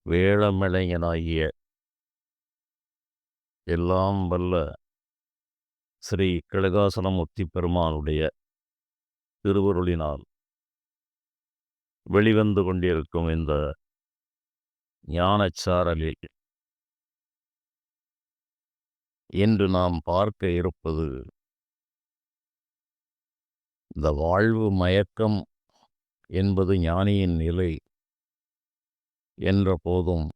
வேழமலையனாகிய எல்லாம் வல்ல ஸ்ரீ கனகாசலமூர்த்தி பெருமானுடைய திருவருளினால் வெளிவந்து கொண்டிருக்கும் இந்த ஞானச்சாரலில் இன்று நாம் பார்க்க இருப்பது இந்த வாழ்வு மயக்கம் என்பது ஞானியின் நிலை என்ற போதும்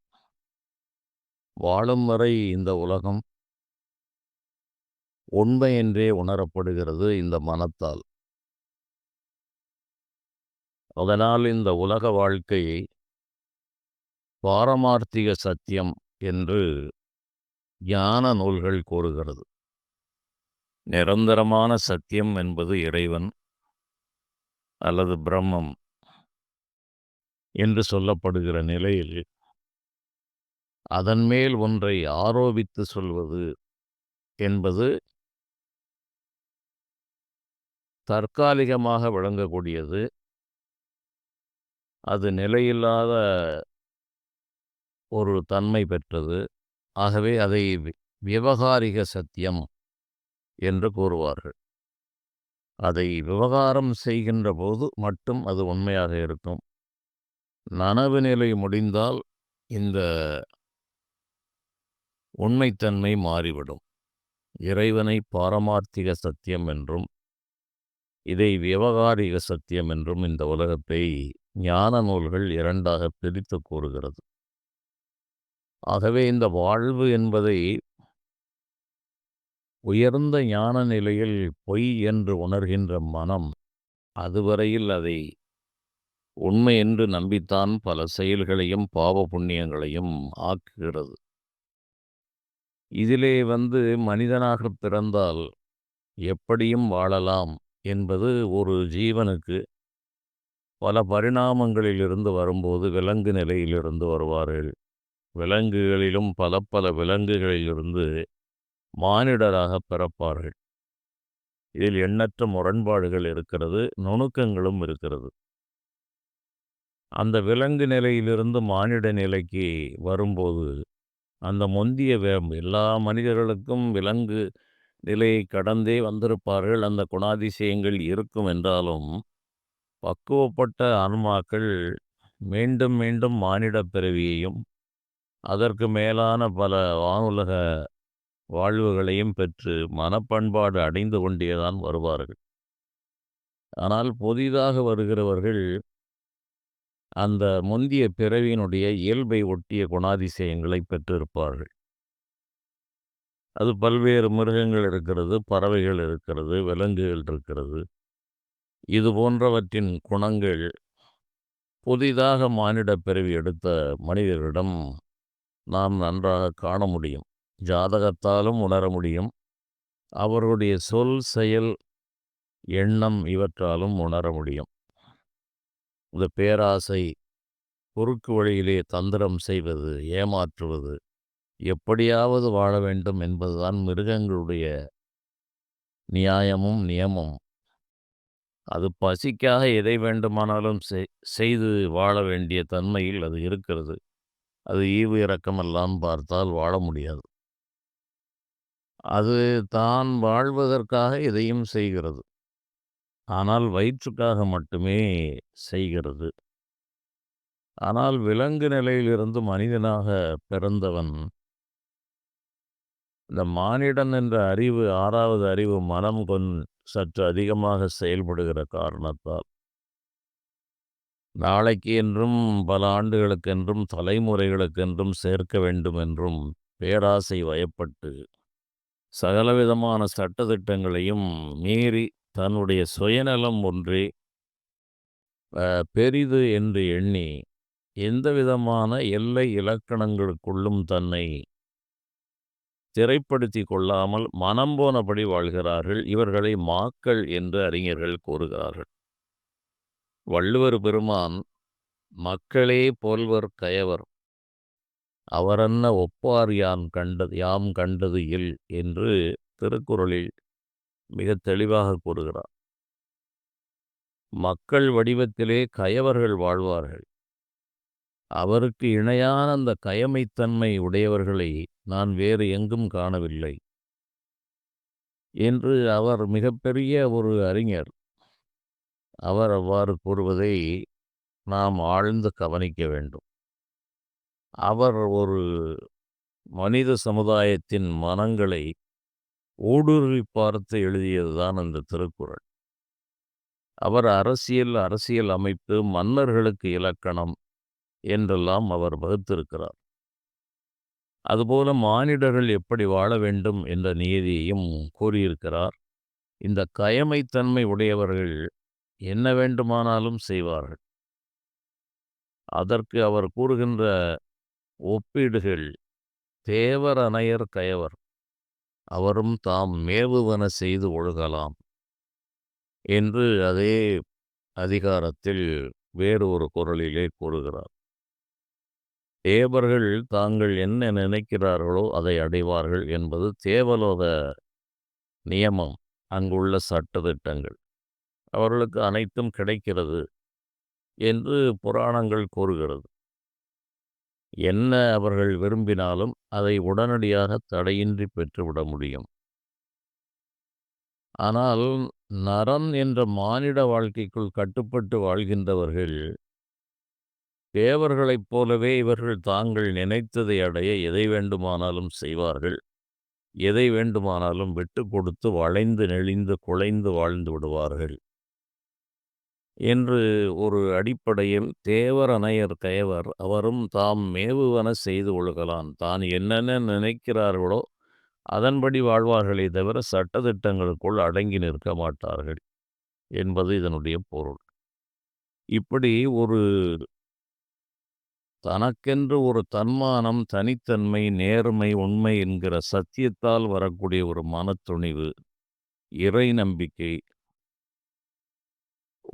வாழும் வரை இந்த உலகம் உண்மை என்றே உணரப்படுகிறது இந்த மனத்தால். அதனால் இந்த உலக வாழ்க்கையை பாரமார்த்திக சத்தியம் என்று ஞான நூல்கள் கூறுகிறது. நிரந்தரமான சத்தியம் என்பது இறைவன் அல்லது பிரம்மம் என்று சொல்லப்படுகிற நிலையில் அதன் மேல் ஒன்றை ஆரோபித்து சொல்வது என்பது தற்காலிகமாக விளங்கக்கூடியது. அது நிலையில்லாத ஒரு தன்மை பெற்றது. ஆகவே அதை விவகாரிக சத்தியம் என்று கூறுவார்கள். அதை விவகாரம் செய்கின்ற போது மட்டும் அது உண்மையாக இருக்கும். நனவு நிலை முடிந்தால் இந்த உண்மைத்தன்மை மாறிவிடும். இறைவனை பாரமார்த்திக சத்தியம் என்றும் இதை விவகாரிக சத்தியம் என்றும் இந்த உலகத்தை ஞான நூல்கள் இரண்டாக பிரித்து கூறுகிறது. ஆகவே இந்த வாழ்வு என்பதை உயர்ந்த ஞான நிலையில் பொய் என்று உணர்கின்ற மனம் அதுவரையில் அதை உண்மை என்று நம்பித்தான் பல செயல்களையும் பாவ புண்ணியங்களையும் ஆக்குகிறது. இதிலே மனிதனாக பிறந்தால் எப்படியும் வாழலாம் என்பது ஒரு ஜீவனுக்கு பல பரிணாமங்களிலிருந்து வரும்போது விலங்கு நிலையிலிருந்து வருவார்கள். விலங்குகளிலும் பல பல விலங்குகளிலிருந்து மானிடராக பிறப்பார்கள். இதில் எண்ணற்ற முரண்பாடுகள் இருக்கிறது, நுணுக்கங்களும் இருக்கிறது. அந்த விலங்கு நிலையிலிருந்து மானிட நிலைக்கு வரும்போது அந்த முந்திய எல்லா மனிதர்களுக்கும் விலங்கு நிலையை கடந்தே வந்திருப்பார்கள். அந்த குணாதிசயங்கள் இருக்கும் என்றாலும் பக்குவப்பட்ட ஆன்மாக்கள் மீண்டும் மீண்டும் மானிட பிறவியையும் அதற்கு மேலான பல வானுலக வாழ்வுகளையும் பெற்று மனப்பண்பாடு அடைந்து கொண்டேதான் வருவார்கள். ஆனால் புதிதாக வருகிறவர்கள் அந்த முந்திய பிறவியினுடைய இயல்பை ஒட்டிய குணாதிசயங்களை பெற்றிருப்பார்கள். அது பல்வேறு மிருகங்கள் இருக்கிறது, பறவைகள் இருக்கிறது, விலங்குகள் இருக்கிறது. இது போன்றவற்றின் குணங்கள் புதிதாக மானிட பிறவி எடுத்த மனிதரிடம் நாம் நன்றாக காண முடியும். ஜாதகத்தாலும் உணர முடியும். அவர்களுடைய சொல், செயல், எண்ணம் இவற்றாலும் உணர முடியும். இந்த பேராசை, குறுக்கு வழியிலே தந்திரம் செய்வது, ஏமாற்றுவது, எப்படியாவது வாழ வேண்டும் என்பதுதான் மிருகங்களுடைய நியாயமும் நியமம். அது பசிக்காக எதை வேண்டுமானாலும் செய்து வாழ வேண்டிய தன்மையில் அது இருக்கிறது. அது ஈவு இரக்கமெல்லாம் பார்த்தால் வாழ முடியாது. அது தான் வாழ்வதற்காக எதையும் செய்கிறது. ஆனால் வயிற்றுக்காக மட்டுமே செய்கிறது. ஆனால் விலங்கு நிலையிலிருந்து மனிதனாக பிறந்தவன் இந்த மானிடன் என்ற அறிவு, ஆறாவது அறிவு மனம் சற்று அதிகமாக செயல்படுகிற காரணத்தால் நாளைக்கு என்றும் பல ஆண்டுகளுக்கென்றும் தலைமுறைகளுக்கென்றும் சேர்க்க வேண்டும் என்றும் பேராசை வயப்பட்டு சகலவிதமான சட்டதிட்டங்களையும் மீறி தன்னுடைய சுயநலம் ஒன்றே பெரிது என்று எண்ணி எந்த விதமான எல்லை இலக்கணங்களுக்குள்ளும் தன்னை திரைப்படுத்தி கொள்ளாமல் மனம் போனபடி வாழ்கிறார்கள். இவர்களை மாக்கள் என்று அறிஞர்கள் கூறுகிறார்கள். வள்ளுவர் பெருமான் மக்களே போல்வர் கயவர் அவரன்ன ஒப்பார் யாம் கண்டது இல் என்று திருக்குறளில் மிக தெளிவாக கூறுகிறார். மக்கள் வடிவத்திலே கயவர்கள் வாழ்வார்கள். அவருக்கு இணையான அந்த கயமைத்தன்மை உடையவர்களை நான் வேறு எங்கும் காணவில்லை என்று அவர் மிகப்பெரிய ஒரு அறிஞர். அவர் அவ்வாறு கூறுவதை நாம் ஆழ்ந்து கவனிக்க வேண்டும். அவர் ஒரு மனித சமுதாயத்தின் மனங்களை ஊடுருவி பார்த்து எழுதியதுதான் அந்த திருக்குறள். அவர் அரசியல் அமைப்பு, மன்னர்களுக்கு இலக்கணம் என்றெல்லாம் அவர் வகுத்திருக்கிறார். அதுபோல மானிடர்கள் எப்படி வாழ வேண்டும் என்ற நியதியையும் கூறியிருக்கிறார். இந்த கயமைத்தன்மை உடையவர்கள் என்ன வேண்டுமானாலும் செய்வார்கள். அதற்கு அவர் கூறுகின்ற ஒப்பீடுகள் தேவர் அனையர் கயவர் அவரும் தாம் மேவுவன செய்து ஒழுகலாம் என்று அதே அதிகாரத்தில் வேறு ஒரு குறளிலே கூறுகிறார். தேவர்கள் தாங்கள் என்ன நினைக்கிறார்களோ அதை அடைவார்கள் என்பது தேவலோக நியமம், அங்குள்ள சட்டதிட்டங்கள். அவர்களுக்கு அனைத்தும் கிடைக்கிறது என்று புராணங்கள் கூறுகிறது. என்ன அவர்கள் விரும்பினாலும் அதை உடனடியாக தடையின்றி பெற்றுவிட முடியும். ஆனால் நரன் என்ற மானிட வாழ்க்கைக்குள் கட்டுப்பட்டு வாழ்கின்றவர்கள் தேவர்களைப் போலவே இவர்கள் தாங்கள் நினைத்ததை அடைய எதை வேண்டுமானாலும் செய்வார்கள். எதை வேண்டுமானாலும் விட்டு கொடுத்து வளைந்து நெளிந்து குலைந்து வாழ்ந்து விடுவார்கள் என்று ஒரு அடிப்படையில் தேவர் அனையர் கயவர் அவரும் தாம் மேவுவன செய்து ஒழுகலான். தான் என்னென்ன நினைக்கிறார்களோ அதன்படி வாழ்வார்களே தவிர சட்டதிட்டங்களுக்குள் அடங்கி நிற்க மாட்டார்கள் என்பது இதனுடைய பொருள். இப்படி ஒரு தனக்கென்று ஒரு தன்மானம், தனித்தன்மை, நேர்மை, உண்மை என்கிற சத்தியத்தால் வரக்கூடிய ஒரு மனத்துணிவு, இறை நம்பிக்கை,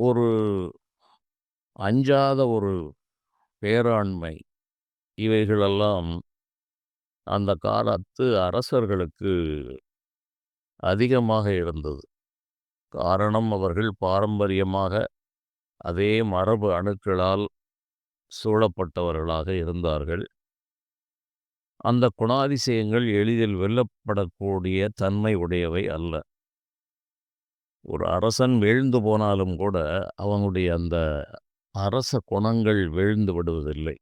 ஒரு அஞ்சாத ஒரு பேராண்மை, இவைகளெல்லாம் அந்த காலத்து அரசர்களுக்கு அதிகமாக இருந்தது. காரணம் அவர்கள் பாரம்பரியமாக அதே மரபு அணுக்களால் சூழப்பட்டவர்களாக இருந்தார்கள். அந்த குணாதிசயங்கள் எளிதில் வெல்லப்படக்கூடிய தன்மை உடையவை அல்ல. ஒரு அரசன் வீழ்ந்து போனாலும் கூட அவனுடைய அந்த அரச குணங்கள் வீழ்ந்து விடுவதில்லை.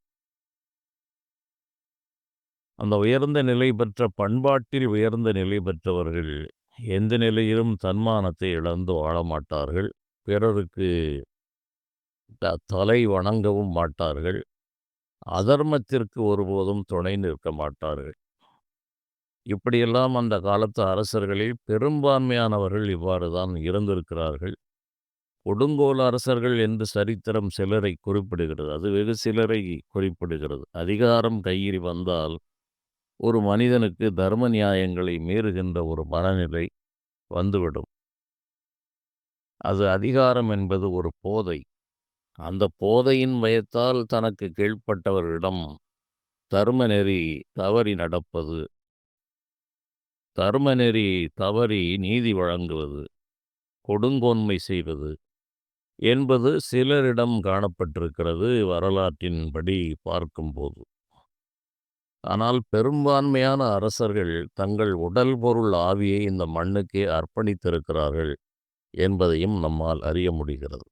அந்த உயர்ந்த நிலை பெற்ற பண்பாட்டில் உயர்ந்த நிலை பெற்றவர்கள் எந்த நிலையிலும் தன்மானத்தை இழந்து வாழ மாட்டார்கள். பிறருக்கு தலை வணங்கவும் மாட்டார்கள். அதர்மத்திற்கு ஒருபோதும் துணை நிற்க மாட்டார்கள். இப்படியெல்லாம் அந்த காலத்து அரசர்களில் பெரும்பான்மையானவர்கள் இவ்வாறு தான் இருந்திருக்கிறார்கள். கொடுங்கோல் அரசர்கள் என்று சரித்திரம் சிலரை குறிப்பிடுகிறது. அது வெகு சிலரை குறிப்பிடுகிறது. அதிகாரம் கையில் வந்தால் ஒரு மனிதனுக்கு தர்ம நியாயங்களை மீறுகின்ற ஒரு மனநிலை வந்துவிடும். அது அதிகாரம் என்பது ஒரு போதை. அந்த போதையின் பயத்தால் தனக்கு கீழ்ப்பட்டவரிடம் தர்மநெறி தவறி நடப்பது, தர்மநெறி தவறி நீதி வழங்குவது, கொடுங்கோன்மை செய்வது என்பது சிலரிடம் காணப்பட்டிருக்கிறது வரலாற்றின்படி பார்க்கும்போது. ஆனால் பெரும்பான்மையான அரசர்கள் தங்கள் உடல் பொருள் ஆவியை இந்த மண்ணுக்கே அர்ப்பணித்திருக்கிறார்கள் என்பதையும் நம்மால் அறிய முடிகிறது.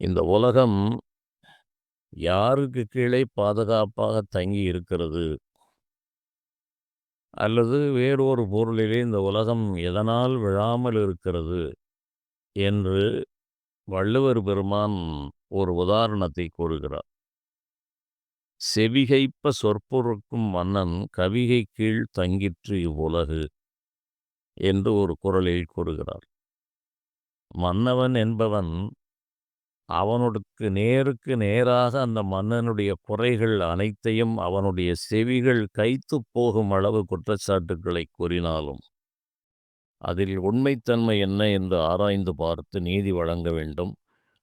இந்த உலகம் யாருக்கு கீழே பாதுகாப்பாக தங்கி இருக்கிறது அல்லது வேறொரு பொருளிலே இந்த உலகம் எதனால் விழாமல் இருக்கிறது என்று வள்ளுவர் பெருமான் ஒரு உதாரணத்தை கூறுகிறார். செவிகைப்ப சொற்பொருட்கும் மன்னன் கவிகை கீழ் தங்கிற்று இவ்வுலகு என்று ஒரு குறளில் கூறுகிறார். மன்னவன் என்பவன் அவனுக்கு நேருக்கு நேராக அந்த மன்னனுடைய குறைகள் அனைத்தையும் அவனுடைய செவிகள் கைத்துப் போகும் அளவு குற்றச்சாட்டுக்களை கூறினாலும் அதில் உண்மைத்தன்மை என்ன என்று ஆராய்ந்து பார்த்து நீதி வழங்க வேண்டும்.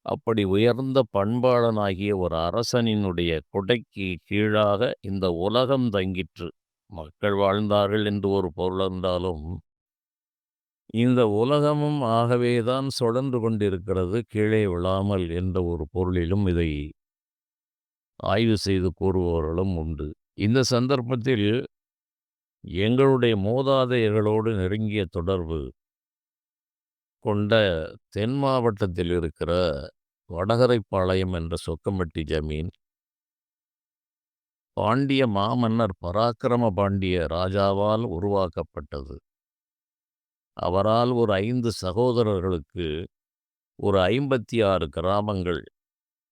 அப்படி உயர்ந்த பண்பாளனாகிய ஒரு அரசனினுடைய கொடைக்கு கீழாக இந்த உலகம் தங்கிற்று. மக்கள் வாழ்ந்தார்கள் என்று ஒரு பொருள் இருந்தாலும் இந்த உலகமும் ஆகவேதான் சுழன்று கொண்டிருக்கிறது கீழே விழாமல் என்ற ஒரு பொருளிலும் இதை ஆய்வு செய்து கூறுபவர்களும் உண்டு. இந்த சந்தர்ப்பத்தில் எங்களுடைய மூதாதையர்களோடு நெருங்கிய தொடர்பு கொண்ட தென் மாவட்டத்தில் இருக்கிற வடகரைப்பாளையம் என்ற சொக்கம்பட்டி ஜமீன், பாண்டிய மாமன்னர் பராக்கிரம பாண்டிய ராஜாவால் உருவாக்கப்பட்டது. அவரால் ஒரு 5 சகோதரர்களுக்கு ஒரு 56 கிராமங்கள்,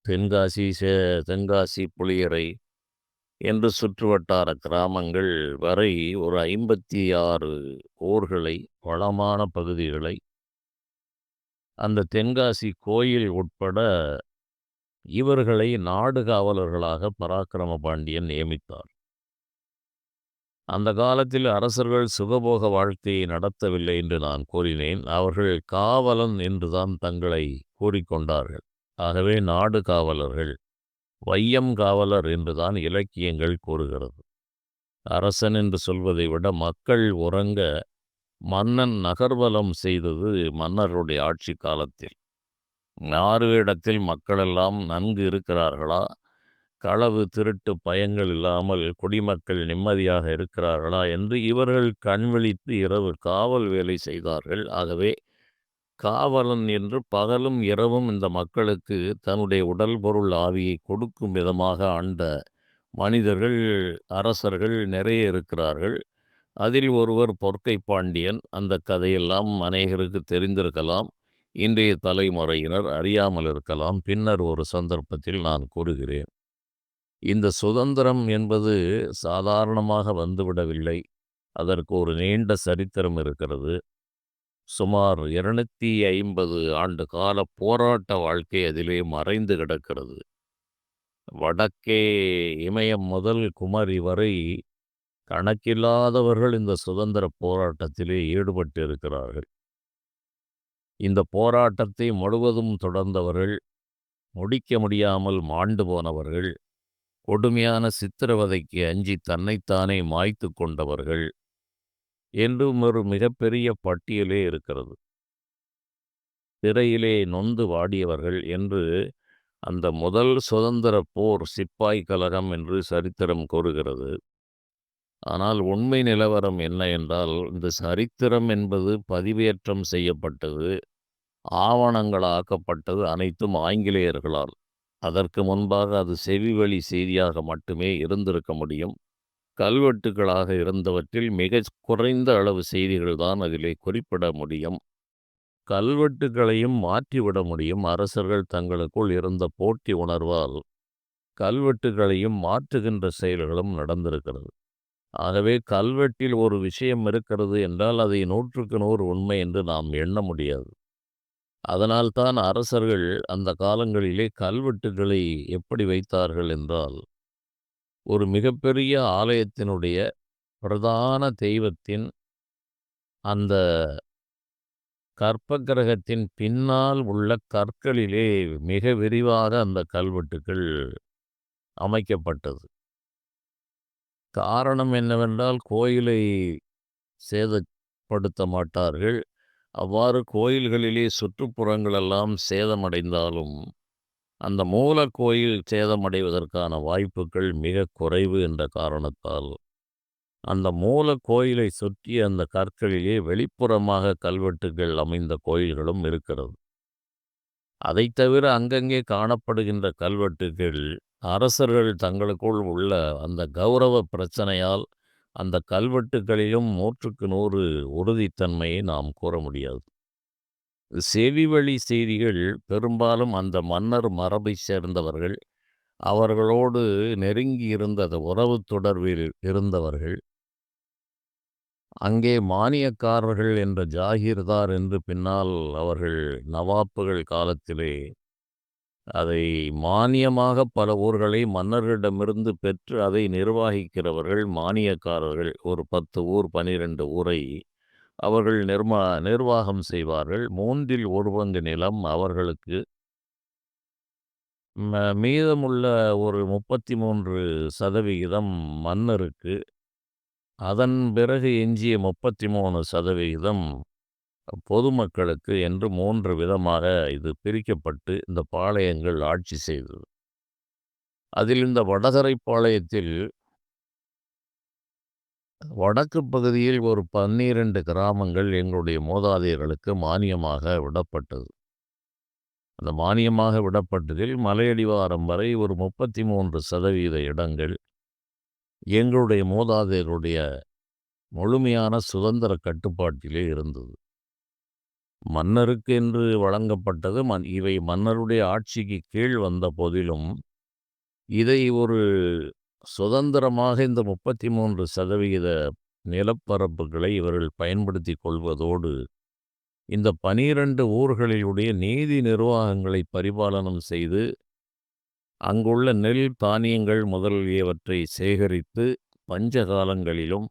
தென்காசி, தென்காசி, புளியரை என்று சுற்றுவட்டார கிராமங்கள் வரை ஒரு 56 ஊர்களை, வளமான பகுதிகளை அந்த தென்காசி கோயில் உட்பட இவர்களை நாடு காவலர்களாக பராக்கிரம பாண்டியன் நியமித்தார். அந்த காலத்தில் அரசர்கள் சுகபோக வாழ்க்கையை நடத்தவில்லை என்று நான் கூறினேன். அவர்கள் காவலன் என்றுதான் தங்களை கூறிக்கொண்டார்கள். ஆகவே நாடு காவலர்கள், வையம் காவலர் என்றுதான் இலக்கியங்கள் கூறுகிறது. அரசன் என்று சொல்வதை விட மக்கள் உறங்க மன்னன் நகர்வலம் செய்தது மன்னருடைய ஆட்சி காலத்தில். மாறுவேடத்தில் மக்களெல்லாம் நன்கு இருக்கிறார்களா? களவு, திருட்டு பயங்கள் இல்லாமல் குடிமக்கள் நிம்மதியாக இருக்கிறார்களா என்று இவர்கள் கண்விழித்து இரவு காவல் வேலை செய்தார்கள். ஆகவே காவலன் என்று பகலும் இரவும் இந்த மக்களுக்கு தன்னுடைய உடல், பொருள், ஆவியை கொடுக்கும் விதமாக ஆண்ட மனிதர்கள், அரசர்கள் நிறைய இருக்கிறார்கள். அதில் ஒருவர் பொற்கை பாண்டியன். அந்த கதையெல்லாம் அநேகருக்கு தெரிந்திருக்கலாம். இன்றைய தலைமுறையினர் அறியாமல் இருக்கலாம். பின்னர் ஒரு சந்தர்ப்பத்தில் நான் கூறுகிறேன். இந்த சுதந்திரம் என்பது சாதாரணமாக வந்துவிடவில்லை. அதற்கு ஒரு நீண்ட சரித்திரம் இருக்கிறது. சுமார் 250 ஆண்டு கால போராட்ட வாழ்க்கை அதிலே மறைந்து கிடக்கிறது. வடக்கே இமயம் முதல் குமரி வரை கணக்கில்லாதவர்கள் இந்த சுதந்திர போராட்டத்திலே ஈடுபட்டிருக்கிறார்கள். இந்த போராட்டத்தை முழுவதும் தொடர்ந்தவர்கள், முடிக்க முடியாமல் மாண்டு போனவர்கள், கொடுமையான சித்திரவதைக்கு அஞ்சி தன்னைத்தானே மாய்த்து கொண்டவர்கள் என்றும் ஒரு மிகப்பெரிய பட்டியலே இருக்கிறது. சிறையிலே நொந்து வாடியவர்கள் என்று அந்த முதல் சுதந்திர போர் சிப்பாய் கலகம் என்று சரித்திரம் கூறுகிறது. ஆனால் உண்மை நிலவரம் என்ன என்றால், இந்த சரித்திரம் என்பது பதிவேற்றம் செய்யப்பட்டது, ஆவணங்களாக்கப்பட்டது அனைத்தும் ஆங்கிலேயர்களால். அதற்கு முன்பாக அது செவிவழி செய்தியாக மட்டுமே இருந்திருக்க முடியும். கல்வெட்டுகளாக இருந்தவற்றில் மிக குறைந்த அளவு செய்திகள் தான் அதிலே குறிப்பிட முடியும். கல்வெட்டுகளையும் மாற்றிவிட முடியும். அரசர்கள் தங்களுக்குள் இருந்த போட்டி உணர்வால் கல்வெட்டுகளையும் மாற்றுகின்ற செயல்களும் நடந்திருக்கிறது. ஆகவே கல்வெட்டில் ஒரு விஷயம் இருக்கிறது என்றால் அதை 100க்கு 100 உண்மை என்று நாம் எண்ண முடியாது. அதனால்தான் அரசர்கள் அந்த காலங்களிலே கல்வெட்டுகளை எப்படி வைத்தார்கள் என்றால், ஒரு மிகப்பெரிய ஆலயத்தினுடைய பிரதான தெய்வத்தின் அந்த கற்பக்கிரகத்தின் பின்னால் உள்ள கற்களிலே மிக விரிவாக அந்த கல்வெட்டுகள் அமைக்கப்பட்டது. காரணம் என்னவென்றால், கோயிலை சேதப்படுத்த மாட்டார்கள். அவ்வாறு கோயில்களிலே சுற்றுப்புறங்களெல்லாம் சேதமடைந்தாலும், அந்த மூலக்கோயில் சேதமடைவதற்கான வாய்ப்புகள் மிக குறைவு என்ற காரணத்தால், அந்த மூலக்கோயிலை சுற்றி அந்த கற்களிலே வெளிப்புறமாக கல்வெட்டுகள் அமைந்த கோயில்களும் இருக்கிறது. அதைத் தவிர அங்கங்கே காணப்படுகின்ற கல்வெட்டுகள், அரசர்கள் தங்களுக்குள் உள்ள அந்த கௌரவ பிரச்சனையால் அந்த கல்வெட்டுகளிலும் 100க்கு 100 உறுதித்தன்மையை நாம் கூற முடியாது. செவிவழி செய்திகள் பெரும்பாலும் அந்த மன்னர் மரபைச் சேர்ந்தவர்கள், அவர்களோடு நெருங்கி இருந்த அந்த உறவுத் தொடர்பில் இருந்தவர்கள், அங்கே மானியக்காரர்கள் என்ற ஜாகீர்தார் என்று பின்னால் அவர்கள் நவாப்புகள் காலத்திலே அதை மானியமாக பல ஊர்களை மன்னர்களிடமிருந்து பெற்று அதை நிர்வகிக்கிறவர்கள் மானியக்காரர்கள். ஒரு 10 ஊர், 12 ஊரை அவர்கள் நிர்வாகம் செய்வார்கள். 3ல் 1 பங்கு நிலம் அவர்களுக்கு, மீதமுள்ள ஒரு 33% மன்னருக்கு, அதன் பிறகு எஞ்சிய 33% பொதுமக்களுக்கு என்று 3 விதமாக இது பிரிக்கப்பட்டு இந்த பாளையங்கள் ஆட்சி செய்தது. அதில் இந்த வடகரைப்பாளையத்தில் வடக்கு பகுதியில் ஒரு 12 கிராமங்கள் எங்களுடைய மூதாதையர்களுக்கு மானியமாக விடப்பட்டது. அந்த மானியமாக விடப்பட்டதில் மலையடிவாரம் வரை ஒரு 33% இடங்கள் எங்களுடைய மூதாதையருடைய முழுமையான சுதந்திர கட்டுப்பாட்டிலே இருந்தது. மன்னருக்கு என்று வழங்கப்பட்டது. இவை மன்னருடைய ஆட்சிக்கு கீழ் வந்த போதிலும், இதை ஒரு சுதந்திரமாக இந்த 33% நிலப்பரப்புகளை இவர்கள் பயன்படுத்திக் கொள்வதோடு, இந்த 12 ஊர்களிலுடைய நீதி நிர்வாகங்களை பரிபாலனம் செய்து, அங்குள்ள நெல், தானியங்கள் முதலியவற்றை சேகரித்து, பஞ்ச காலங்களிலும்,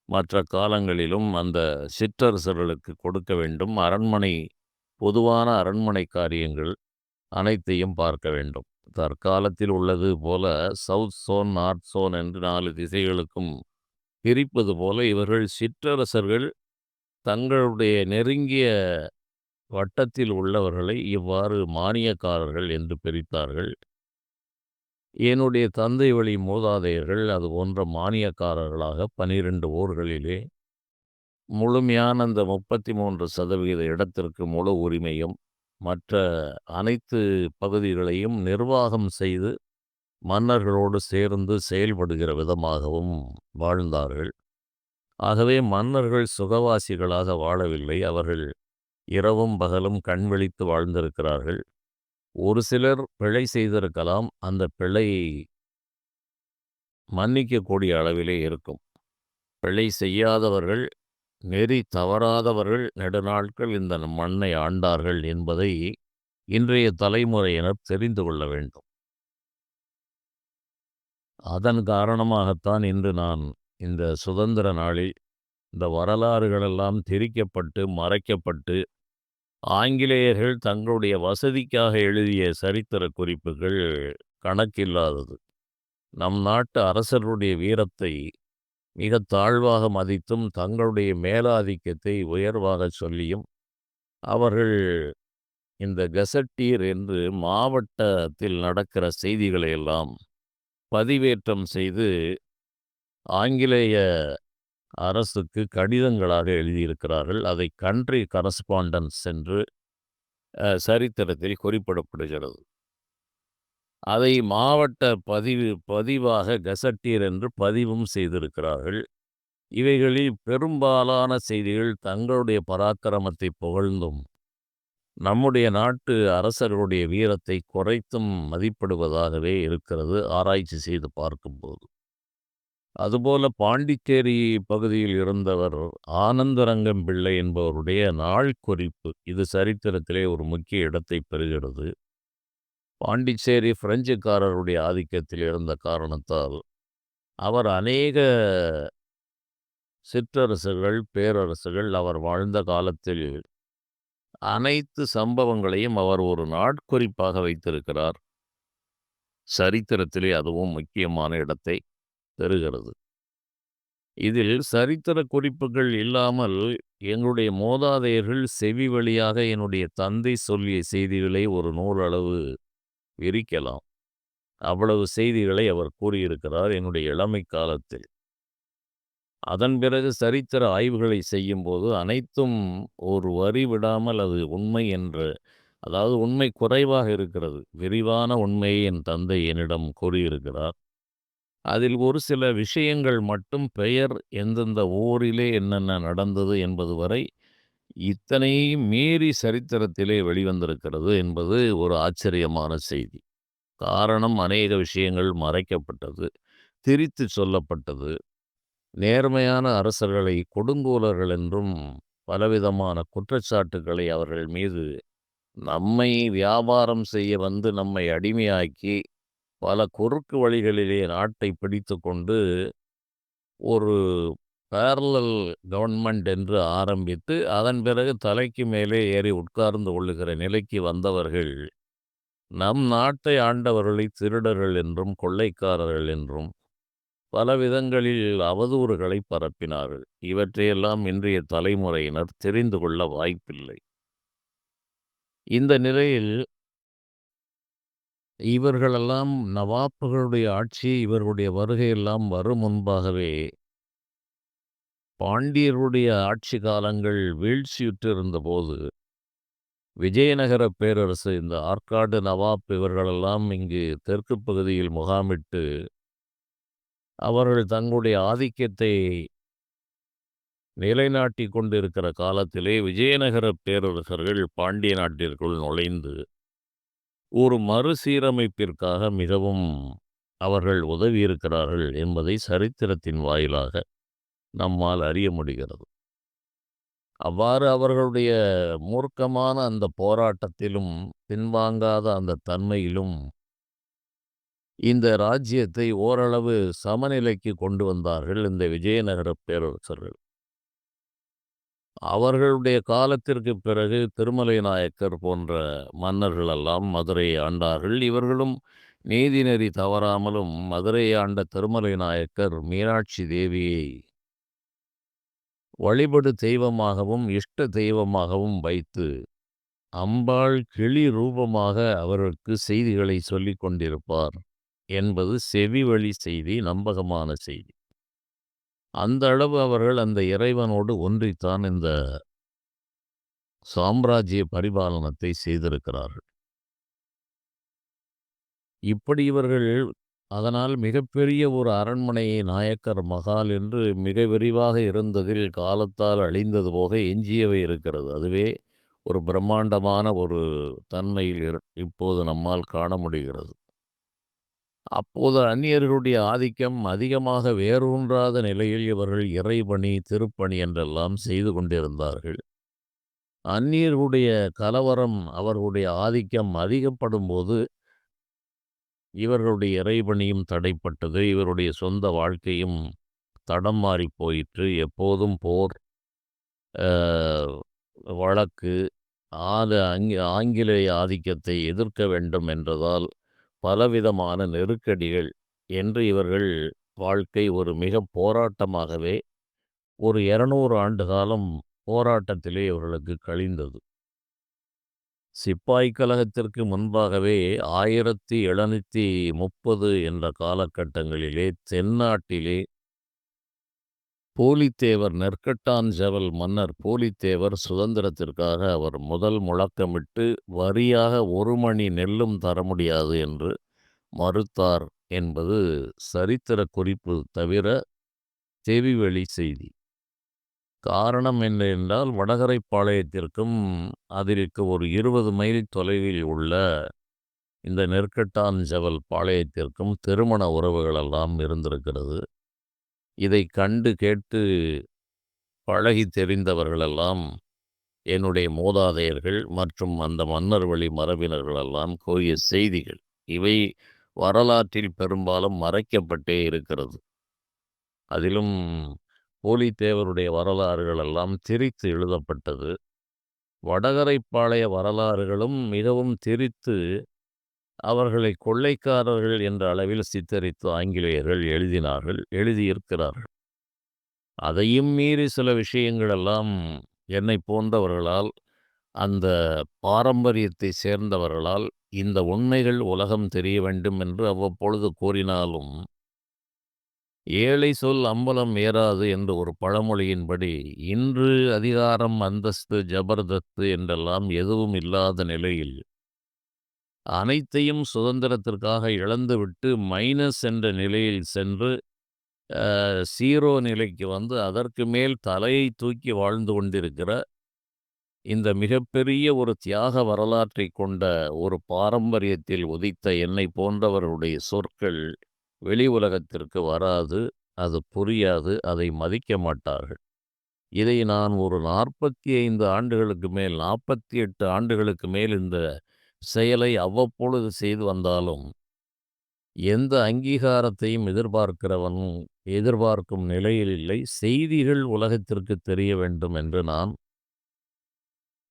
மற்ற காலங்களிலும் அந்த சிற்றரசர்களுக்கு கொடுக்க வேண்டும். பொதுவான அரண்மனை காரியங்கள் அனைத்தையும் பார்க்க வேண்டும். தற்காலத்தில் உள்ளது போல சவுத் சோன், நார்த் சோன் என்று 4 திசைகளுக்கும் பிரிப்பது போல இவர்கள் சிற்றரசர்கள் தங்களுடைய நெருங்கிய வட்டத்தில் உள்ளவர்களை இவ்வாறு மானியக்காரர்கள் என்று பிரித்தார்கள். என்னுடைய தந்தை வழி மூதாதையர்கள் அது போன்ற மானியக்காரர்களாக 12 ஊர்களிலே முழுமையான அந்த 33% இடத்திற்கு முழு உரிமையும், மற்ற அனைத்து பகுதிகளையும் நிர்வாகம் செய்து மன்னர்களோடு சேர்ந்து செயல்படுகிற விதமாகவும் வாழ்ந்தார்கள். ஆகவே மன்னர்கள் சுகவாசிகளாக வாழவில்லை. அவர்கள் இரவும் பகலும் கண் விழித்து வாழ்ந்திருக்கிறார்கள். ஒரு சிலர் பிழை செய்திருக்கலாம். அந்த பிழை மன்னிக்கக்கூடிய அளவிலே இருக்கும். பிழை செய்யாதவர்கள், நெறி தவறாதவர்கள் நெடுநாட்கள் இந்த மண்ணை ஆண்டார்கள் என்பதை இன்றைய தலைமுறையினர் தெரிந்து கொள்ள வேண்டும். அதன் காரணமாகத்தான் இன்று நான் இந்த சுதந்திர நாளில் இந்த வரலாறுகளெல்லாம் திரிக்கப்பட்டு, மறைக்கப்பட்டு, ஆங்கிலேயர்கள் தங்களுடைய வசதிக்காக எழுதிய சரித்திர குறிப்புகள் கணக்கில்லாதது. நம் நாட்டு அரசர்களுடைய வீரத்தை மிகத் தாழ்வாக மதித்தும், தங்களுடைய மேலாதிக்கத்தை உயர்வாகச் சொல்லியும், அவர்கள் இந்த கெசட்டீர் என்று மாவட்டத்தில் நடக்கிற செய்திகளை எல்லாம் பதிவேற்றம் செய்து ஆங்கிலேய அரசுக்கு கடிதங்களாக எழுதியிருக்கிறார்கள். அதை கண்ட்ரி கரஸ்பாண்டன்ஸ் என்று சரித்திரத்தில் குறிப்பிடப்படுகிறது. அதை மாவட்ட பதிவாக கெசட்டீர் என்று பதிவும் செய்திருக்கிறார்கள். இவைகளில் பெரும்பாலான செய்திகள் தங்களுடைய பராக்கிரமத்தை புகழ்ந்தும், நம்முடைய நாட்டு அரசர்களுடைய வீரத்தை குறைத்தும் மதிப்பிடுவதாகவே இருக்கிறது ஆராய்ச்சி செய்து பார்க்கும்போது. அதுபோல பாண்டிச்சேரி பகுதியில் இருந்தவர் ஆனந்தரங்கம் பிள்ளை என்பவருடைய நாள் குறிப்பு இது சரித்திரத்திலே ஒரு முக்கிய இடத்தை பெறுகிறது. பாண்டிச்சேரி பிரெஞ்சுக்காரருடைய ஆதிக்கத்தில் இருந்த காரணத்தால் அவர் அநேக சிற்றரசுகள், பேரரசுகள் அவர் வாழ்ந்த காலத்தில் அனைத்து சம்பவங்களையும் அவர் ஒரு நாட்குறிப்பாக வைத்திருக்கிறார். சரித்திரத்திலே அதுவும் முக்கியமான இடத்தை பெறுகிறது. இதில் சரித்திர குறிப்புகள் இல்லாமல் எங்களுடைய மூதாதையர்கள் செவி வழியாக என்னுடைய தந்தை சொல்லிய செய்திகளை ஒரு நூலளவு விரிக்கலாம். அவ்வளவு செய்திகளை அவர் கூறியிருக்கிறார் என்னுடைய இளமை காலத்தில். அதன் பிறகு சரித்திர ஆய்வுகளை செய்யும்போது அனைத்தும் ஒரு வரி விடாமல் அது உண்மை என்று, அதாவது உண்மை குறைவாக இருக்கிறது. விரிவான உண்மையை என் தந்தை என்னிடம் கூறியிருக்கிறார். அதில் ஒரு சில விஷயங்கள் மட்டும் பெயர், எந்தெந்த ஊரிலே என்னென்ன நடந்தது என்பது வரை இத்தனையும் மீறி சரித்திரத்திலே வெளிவந்திருக்கிறது என்பது ஒரு ஆச்சரியமான செய்தி. காரணம், அநேக விஷயங்கள் மறைக்கப்பட்டது, திரித்து சொல்லப்பட்டது. நேர்மையான அரசர்களை கொடுங்கோலர்கள் என்றும் பலவிதமான குற்றச்சாட்டுக்களை அவர்கள் மீது, நம்மை வியாபாரம் செய்ய வந்து நம்மை அடிமையாக்கி பல குறுக்கு வழிகளிலே நாட்டை பிடித்து கொண்டு ஒரு பேரலல் கவர்ன்மெண்ட் என்று ஆரம்பித்து அதன் பிறகு தலைக்கு மேலே ஏறி உட்கார்ந்து கொள்ளுகிற நிலைக்கு வந்தவர்கள் நம் நாட்டை ஆண்டவர்களை திருடர்கள் என்றும் கொள்ளைக்காரர்கள் என்றும் பல விதங்களில் அவதூறுகளை பரப்பினார்கள். இவற்றையெல்லாம் இன்றைய தலைமுறையினர் தெரிந்து கொள்ள வாய்ப்பில்லை. இந்த நிலையில் இவர்களெல்லாம் நவாப்புகளுடைய ஆட்சி, இவர்களுடைய வருகையெல்லாம் வரும் முன்பாகவே பாண்டியர்களுடைய ஆட்சி காலங்கள் வீழ்ச்சியுற்றிருந்தபோது, விஜயநகர பேரரசு இந்த ஆற்காடு நவாப் இவர்களெல்லாம் இங்கு தெற்கு பகுதியில் முகாமிட்டு, அவர்கள் தங்களுடைய ஆதிக்கத்தை நிலைநாட்டிக் கொண்டிருக்கிற காலத்திலே, விஜயநகர பேரரசர்கள் பாண்டிய நாட்டிற்குள் நுழைந்து, ஒரு மறுசீரமைப்பிற்காக மிகவும் அவர்கள் உதவியிருக்கிறார்கள் என்பதை சரித்திரத்தின் வாயிலாக நம்மால் அறிய முடிகிறது. அவ்வாறு அவர்களுடைய மூர்க்கமான அந்த போராட்டத்திலும், பின்வாங்காத அந்த தன்மையிலும், இந்த ராஜ்யத்தை ஓரளவு சமநிலைக்கு கொண்டு வந்தார்கள் இந்த விஜயநகர பேரரசர்கள். அவர்களுடைய காலத்திற்கு பிறகு திருமலை நாயக்கர் போன்ற மன்னர்களெல்லாம் மதுரையை ஆண்டார்கள். இவர்களும் நீதிநெறி தவறாமலும் மதுரையை ஆண்ட திருமலை நாயக்கர் மீனாட்சி தேவியை வழிபடு தெய்வமாகவும், இஷ்ட தெய்வமாகவும் வைத்து, அம்பாள் கிளி ரூபமாக அவர்களுக்கு செய்திகளை சொல்லிக் கொண்டிருப்பார் என்பது செவிவழி செய்தி, நம்பகமான செய்தி. அந்த அளவு அவர்கள் அந்த இறைவனோடு ஒன்றித்தான் இந்த சாம்ராஜ்ய பரிபாலனத்தை செய்திருக்கிறார்கள். இப்படி இவர்கள் அதனால் மிகப்பெரிய ஒரு அரண்மனையை நாயக்கர் மகால் என்று மிக விரிவாக இருந்ததில் காலத்தால் அழிந்தது போக எஞ்சியவை இருக்கிறது. அதுவே ஒரு பிரம்மாண்டமான ஒரு தன்மையில் இப்போது நம்மால் காண முடிகிறது. அப்போது அந்நியர்களுடைய ஆதிக்கம் அதிகமாக வேரூன்றாத நிலையில் இவர்கள் இறைபணி, திருப்பணி என்றெல்லாம் செய்து கொண்டிருந்தார்கள். அந்நியர்களுடைய கலவரம், அவர்களுடைய ஆதிக்கம் அதிகப்படும்போது இவர்களுடைய இறைபணியும் தடைப்பட்டது. இவருடைய சொந்த வாழ்க்கையும் தடம் மாறிப் போயிற்று. எப்போதும் போர், அ வழக்கு, ஆங்கிலேய ஆதிக்கத்தை எதிர்க்க வேண்டும் என்றதால் பலவிதமான நெருக்கடிகள் என்று இவர்கள் வாழ்க்கை ஒரு மிக போராட்டமாகவே ஒரு 200 ஆண்டு காலம் போராட்டத்திலே இவர்களுக்கு கழிந்தது. சிப்பாய் கலகத்திற்கு முன்பாகவே 1730 என்ற காலகட்டங்களிலே தென்னாட்டிலே பூலித்தேவர் நெற்கட்டான் ஜெவல் மன்னர் பூலித்தேவர் சுதந்திரத்திற்காக அவர் முதல் முழக்கமிட்டு வரியாக 1 மணி நெல்லும் தர முடியாது என்று மறுத்தார் என்பது சரித்திர குறிப்பு தவிர செவிவழி செய்தி. காரணம் என்ன என்றால் வடகரைப்பாளையத்திற்கும் அதற்கு ஒரு 20 மைல் தொலைவில் உள்ள இந்த நெற்கட்டான் ஜெவல் பாளையத்திற்கும் திருமண உறவுகளெல்லாம் இருந்திருக்கிறது. இதை கண்டு கேட்டு பழகி தெரிந்தவர்களெல்லாம் என்னுடைய மூதாதையர்கள் மற்றும் அந்த மன்னர் வழி மரபினர்களெல்லாம் கூறிய செய்திகள். இவை வரலாற்றில் பெரும்பாலும் மறைக்கப்பட்டே இருக்கிறது. அதிலும் பூலித்தேவருடைய வரலாறுகள் எல்லாம் திரித்து எழுதப்பட்டது. வடகரைப்பாளைய வரலாறுகளும் மிகவும் திரித்து அவர்களை கொள்ளைக்காரர்கள் என்ற அளவில் சித்தரித்து ஆங்கிலேயர்கள் எழுதினார்கள், எழுதியிருக்கிறார்கள். அதையும் மீறி சில விஷயங்களெல்லாம் என்னைப் போன்றவர்களால், அந்த பாரம்பரியத்தை சேர்ந்தவர்களால் இந்த உண்மைகள் உலகம் தெரிய வேண்டும் என்று அவ்வப்பொழுது கூறினாலும், ஏழை சொல் அம்பலம் ஏறாது என்ற ஒரு பழமொழியின்படி, இன்று அதிகாரம், அந்தஸ்து, ஜபர்தஸ்து என்றெல்லாம் எதுவும் இல்லாத நிலையில், அனைத்தையும் சுதந்திரத்திற்காக இழந்துவிட்டு மைனஸ் என்ற நிலையில் சென்று, ஸீரோ நிலைக்கு வந்து அதற்கு மேல் தலையை தூக்கி வாழ்ந்து கொண்டிருக்கிற இந்த மிகப்பெரிய ஒரு தியாக வரலாற்றைக் கொண்ட ஒரு பாரம்பரியத்தில் உதித்த என்னை போன்றவர்களுடைய சொற்கள் வெளி உலகத்திற்கு வராது, அது புரியாது, அதை மதிக்க மாட்டார்கள். இதை நான் ஒரு 45 ஆண்டுகளுக்கு மேல் 48 ஆண்டுகளுக்கு மேல் இந்த செயலை அவ்வப்பொழுது செய்து வந்தாலும், எந்த அங்கீகாரத்தையும் எதிர்பார்க்கும் நிலையில் இல்லை. செய்திகள் உலகத்திற்கு தெரிய வேண்டும் என்று நான்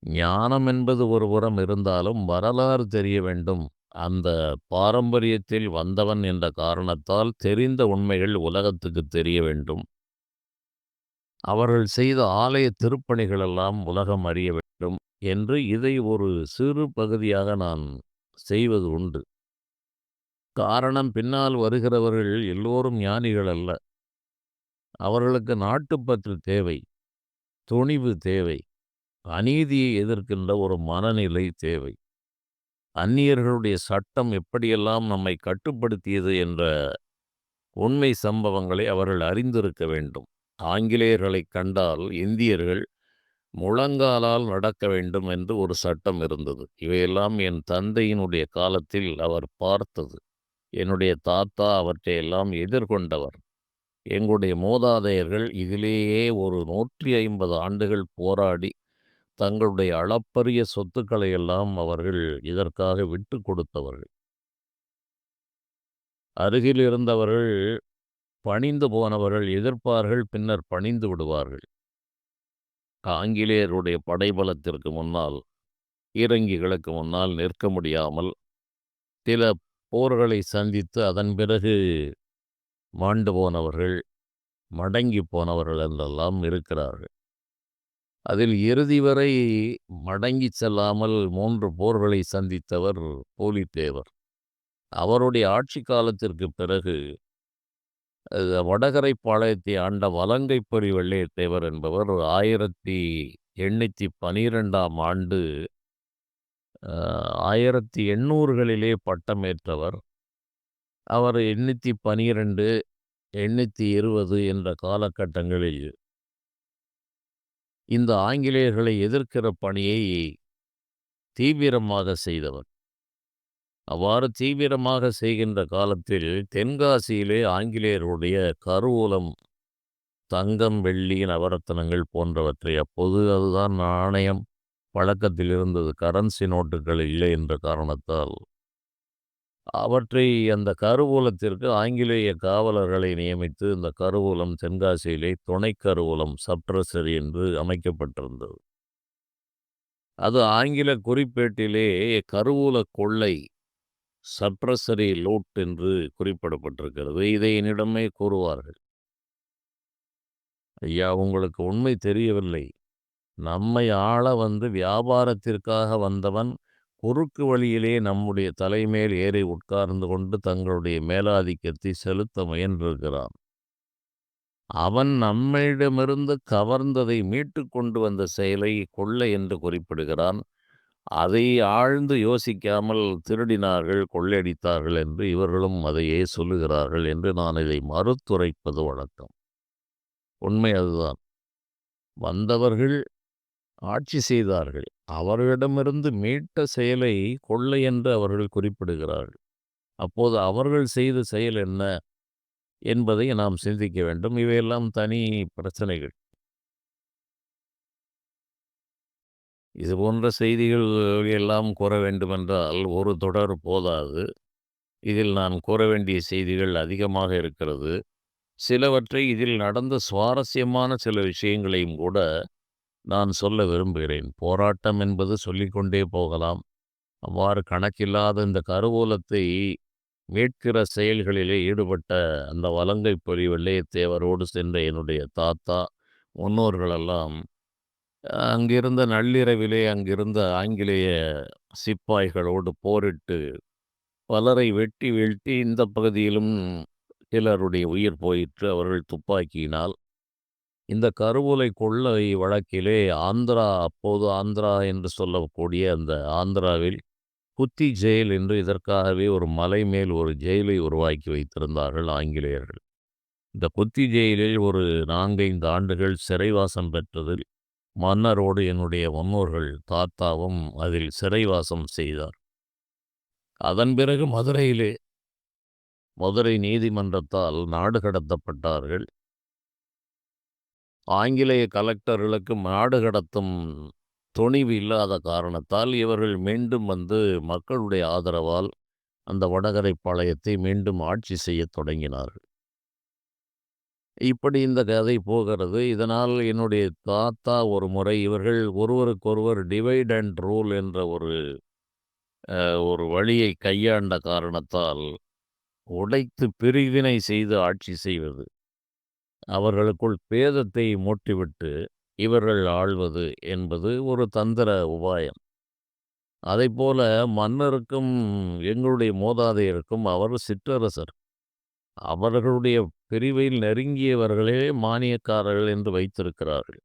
ஞானம் என்பது ஒரு புறம் இருந்தாலும், வரலாறு தெரிய வேண்டும். அந்த பாரம்பரியத்தில் வந்தவன் என்ற காரணத்தால் தெரிந்த உண்மைகள் உலகத்துக்கு தெரிய வேண்டும். அவர்கள் செய்த ஆலய திருப்பணிகளெல்லாம் உலகம் அறிய வேண்டும் என்று இதை ஒரு சிறு பகுதியாக நான் செய்வது உண்டு. காரணம், பின்னால் வருகிறவர்கள் எல்லோரும் ஞானிகள் அல்ல. அவர்களுக்கு நாட்டுப்பற்று தேவை, துணிவு தேவை, அநீதியை எதிர்க்கின்ற ஒரு மனநிலை தேவை. அந்நியர்களுடைய சட்டம் எப்படியெல்லாம் நம்மை கட்டுப்படுத்தியது என்ற உண்மை சம்பவங்களை அவர்கள் அறிந்திருக்க வேண்டும். ஆங்கிலேயர்களைக் கண்டால் இந்தியர்கள் முழங்காலால் நடக்க வேண்டும் என்று ஒரு சட்டம் இருந்தது. இவையெல்லாம் என் தந்தையினுடைய காலத்தில் அவர் பார்த்தது. என்னுடைய தாத்தா அவற்றையெல்லாம் எதிர்கொண்டவர். எங்களுடைய மூதாதையர்கள் இதிலேயே ஒரு 150 ஆண்டுகள் போராடி தங்களுடைய அளப்பரிய சொத்துக்களை எல்லாம் அவர்கள் இதற்காக விட்டு கொடுத்தவர்கள். அருகில் இருந்தவர்கள் பணிந்து போனவர்கள் எதிர்ப்பார்கள், பின்னர் பணிந்து விடுவார்கள். ஆங்கிலேயருடைய படைபலத்திற்கு முன்னால், பீரங்கிகளுக்கு முன்னால் நிற்க முடியாமல் சில போர்களை சந்தித்து அதன் பிறகு மாண்டு போனவர்கள், மடங்கி போனவர்கள் என்றெல்லாம் இருக்கிறார்கள். அதில் இறுதி வரை மடங்கிச் செல்லாமல் 3 போர்களை சந்தித்தவர் பூலித்தேவர். அவருடைய ஆட்சி காலத்திற்குப் பிறகு வடகரை பாளையத்தை ஆண்ட வலங்கைப்பொறி வெள்ளையத்தேவர் என்பவர் 1812ஆம் ஆண்டு 1800களிலே பட்டமேற்றவர். அவர் 812, 820 என்ற காலகட்டங்களில் இந்த ஆங்கிலேயர்களை எதிர்க்கிற பணியை தீவிரமாக செய்தவர். அவ்வாறு தீவிரமாக செய்கின்ற காலத்தில் தென்காசியிலே ஆங்கிலேயருடைய கருவூலம், தங்கம், வெள்ளி, நவரத்தினங்கள் போன்றவற்றை, அப்போது அதுதான் நாணயம் பழக்கத்தில் இருந்தது. கரன்சி நோட்டுகள் இல்லை என்ற காரணத்தால் அவற்றை அந்த கருவூலத்திற்கு ஆங்கிலேய காவலர்களை நியமித்து இந்த கருவூலம் தென்காசியிலே துணை கருவூலம் சப் ட்ரெஸரி என்று அமைக்கப்பட்டிருந்தது. அது ஆங்கில குறிப்பேட்டிலே கருவூல கொள்ளை, சப் ட்ரெஸரி லூட் என்று குறிப்பிடப்பட்டிருக்கிறது. இதை என்னிடமே கூறுவார்கள். ஐயா, உங்களுக்கு உண்மை தெரியவில்லை. நம்மை ஆள வந்து வியாபாரத்திற்காக வந்தவன் குறுக்கு வழியிலே நம்முடைய தலைமேல் ஏறி உட்கார்ந்து கொண்டு தங்களுடைய மேலாதிக்கத்தை செலுத்த முயன்றிருக்கிறான். அவன் நம்மிடமிருந்து கவர்ந்ததை மீட்டு கொண்டு வந்த செயலை கொள்ளை என்று குறிப்பிடுகிறான். அதை ஆழ்ந்து யோசிக்காமல் திருடினார்கள், கொள்ளையடித்தார்கள் என்று இவர்களும் அதையே சொல்லுகிறார்கள் என்று நான் இதை மறுத்துரைப்பது வழக்கம். உண்மை அதுதான். வந்தவர்கள் ஆட்சி செய்தார்கள். அவர்களிடமிருந்து மீட்ட செயலை கொள்ளை என்று அவர்கள் குறிப்பிடுகிறார்கள். அப்போது அவர்கள் செய்த செயல் என்ன என்பதை நாம் சிந்திக்க வேண்டும். இவையெல்லாம் தனி பிரச்சனைகள். இது போன்ற செய்திகள் எல்லாம் கூற வேண்டுமென்றால் ஒரு தொடர் போதாது. இதில் நான் கூற வேண்டிய செய்திகள் அதிகமாக இருக்கிறது. சிலவற்றை இதில் நடந்த சுவாரஸ்யமான சில விஷயங்களையும் கூட நான் சொல்ல விரும்புகிறேன். போராட்டம் என்பது சொல்லிக்கொண்டே போகலாம். அவ்வாறு கணக்கில்லாத இந்த கருவூலத்தை மீட்கிற செயல்களிலே ஈடுபட்ட அந்த வலங்கைப்பொறி வெள்ளையத்தேவரோடு சென்ற என்னுடைய தாத்தா, முன்னோர்களெல்லாம் அங்கிருந்த நள்ளிரவிலே அங்கிருந்த ஆங்கிலேய சிப்பாய்களோடு போரிட்டு பலரை வெட்டி வீழ்த்தி இந்த பகுதியிலும் சிலருடைய உயிர் போயிற்று அவர்கள் துப்பாக்கியினால். இந்த கருவூலை கொள்ளை வழக்கிலே ஆந்திரா, அப்போது ஆந்திரா என்று சொல்லக்கூடிய அந்த ஆந்திராவில் குத்தி ஜெயில் என்று இதற்காகவே ஒரு மலை மேல் ஒரு ஜெயிலை உருவாக்கி வைத்திருந்தார்கள் ஆங்கிலேயர்கள். இந்த குத்தி ஜெயிலில் ஒரு 4, 5 ஆண்டுகள் சிறைவாசம் பெற்றதில் மன்னரோடு என்னுடைய முன்னோர்கள் தாத்தாவும் அதில் சிறைவாசம் செய்தார். அதன் பிறகு மதுரை நீதிமன்றத்தால் நாடு கடத்தப்பட்டார்கள். ஆங்கிலேய கலெக்டர்களுக்கு நாடு கடத்தும் துணிவு இல்லாத காரணத்தால் இவர்கள் மீண்டும் வந்து மக்களுடைய ஆதரவால் அந்த வடகரை பாளையத்தை மீண்டும் ஆட்சி செய்யத் தொடங்கினார்கள். இப்படி இந்த கதை போகிறது. இதனால் என்னுடைய தாத்தா ஒரு முறை இவர்கள் ஒருவருக்கொருவர் டிவைட் அண்ட் ரூல் என்ற ஒரு வழியை கையாண்ட காரணத்தால் உடைத்து பிரிவினை செய்து ஆட்சி செய்வது, அவர்களுக்குள் பேதத்தை மூட்டிவிட்டு இவர்கள் ஆள்வது என்பது ஒரு தந்திர உபாயம். அதைப்போல மன்னருக்கும் எங்களுடைய மூதாதையருக்கும் அவர் சிற்றரசர். அவர்களுடைய பிரிவில் நெருங்கியவர்களே மானியக்காரர்கள் என்று வைத்திருக்கிறார்கள்.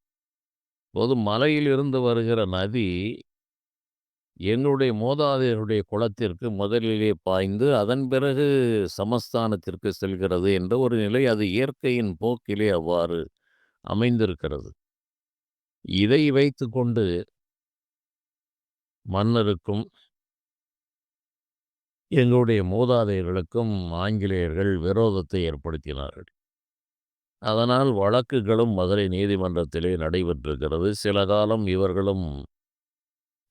பொது மலையில் இருந்து வருகிற நதி எங்களுடைய மூதாதையருடைய குலத்திற்கு முதலிலே பாய்ந்து, அதன் பிறகு சமஸ்தானத்திற்கு செல்கிறது என்ற ஒரு நிலை, அது இயற்கையின் போக்கிலே அவ்வாறு அமைந்திருக்கிறது. இதை வைத்துக்கொண்டு மன்னருக்கும், எங்களுடைய மூதாதையர்களுக்கும் ஆங்கிலேயர்கள் விரோதத்தை ஏற்படுத்தினார்கள். அதனால் வழக்குகளும் மதுரை நீதிமன்றத்திலே நடைபெற்றிருக்கிறது. சில காலம் இவர்களும்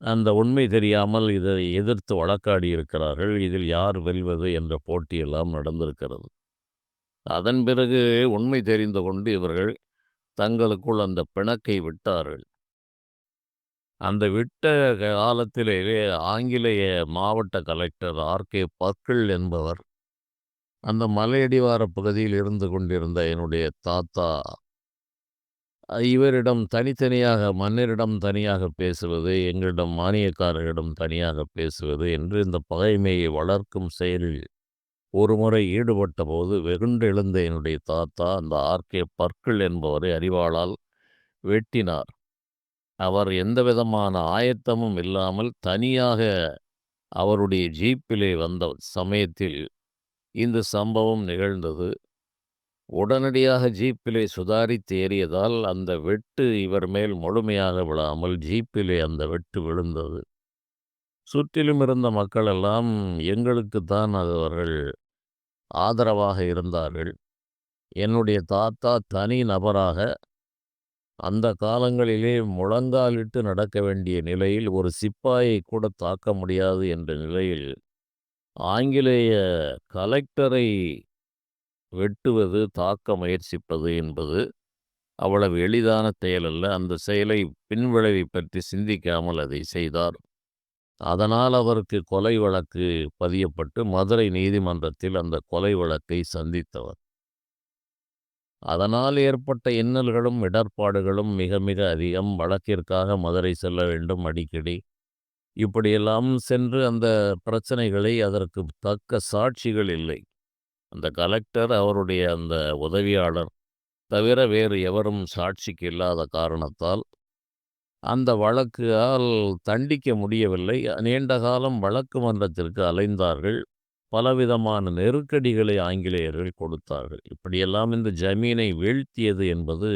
அந்த உண்மை தெரியாமல் இதை எதிர்த்து வழக்காடி இருக்கிறார்கள். இதில் யார் வெல்வது என்ற போட்டியெல்லாம் நடந்திருக்கிறது. அதன் பிறகு உண்மை தெரிந்து கொண்டு இவர்கள் தங்களுக்குள் அந்த பிணக்கை விட்டார்கள். அந்த விட்ட காலத்திலேயே ஆங்கிலேய மாவட்ட கலெக்டர் ஆர்.கே. பர்க்கிள் என்பவர், அந்த மலையடிவார பகுதியில் இருந்து கொண்டிருந்த என்னுடைய தாத்தா, இவரிடம் தனித்தனியாக மன்னரிடம் தனியாக பேசுவது, எங்களிடம் மானியக்காரரிடம் தனியாக பேசுவது என்று இந்த பகைமையை வளர்க்கும் செயலில் ஒருமுறை ஈடுபட்டபோது வெகுண்டெழுந்த என்னுடைய தாத்தா அந்த ஆர்.கே. பர்க்கிள் என்பவரை அரிவாளால் வெட்டினார். அவர் எந்தவிதமான ஆயத்தமும் இல்லாமல் தனியாக அவருடைய ஜீப்பிலே வந்த சமயத்தில் இந்த சம்பவம் நிகழ்ந்தது. உடனடியாக ஜீப்பிலே சுதாரித்து ஏறியதால் அந்த வெட்டு இவர் மேல் முழுமையாக விழாமல் ஜீப்பிலே அந்த வெட்டு விழுந்தது. சுற்றிலும் இருந்த மக்கள் எல்லாம் எங்களுக்குத்தான் அவர்கள் ஆதரவாக இருந்தார்கள். என்னுடைய தாத்தா தனி நபராக அந்த காலங்களிலே முழங்காலிட்டு நடக்க வேண்டிய நிலையில் ஒரு சிப்பாயை கூட தாக்க முடியாது என்ற நிலையில் ஆங்கிலேய கலெக்டரை வெட்டுவது, தாக்க முயற்சிப்பது என்பது அவ்வளவு எளிதான செயல் அல்ல. அந்த செயலை பின்விளைவை பற்றி சிந்திக்காமல் அதை செய்தார். அதனால் அவருக்கு கொலை வழக்கு பதியப்பட்டு மதுரை நீதிமன்றத்தில் அந்த கொலை வழக்கை சந்தித்தவர். அதனால் ஏற்பட்ட இன்னல்களும் இடர்ப்பாடுகளும் மிக மிக அதிகம். வழக்கிற்காக மதுரை செல்ல வேண்டும் அடிக்கடி. இப்படியெல்லாம் சென்று அந்த பிரச்சனைகளை, அதற்கு தக்க சாட்சிகள் இல்லை. அந்த கலெக்டர், அவருடைய அந்த உதவியாளர் தவிர வேறு எவரும் சாட்சிக்கு இல்லாத காரணத்தால் அந்த வழக்கால் தண்டிக்க முடியவில்லை. நீண்ட காலம் வழக்கு மன்றத்திற்கு அலைந்தார்கள். பலவிதமான நெருக்கடிகளை ஆங்கிலேயர்கள் கொடுத்தார்கள். இப்படியெல்லாம் இந்த ஜமீனை வீழ்த்தியது என்பது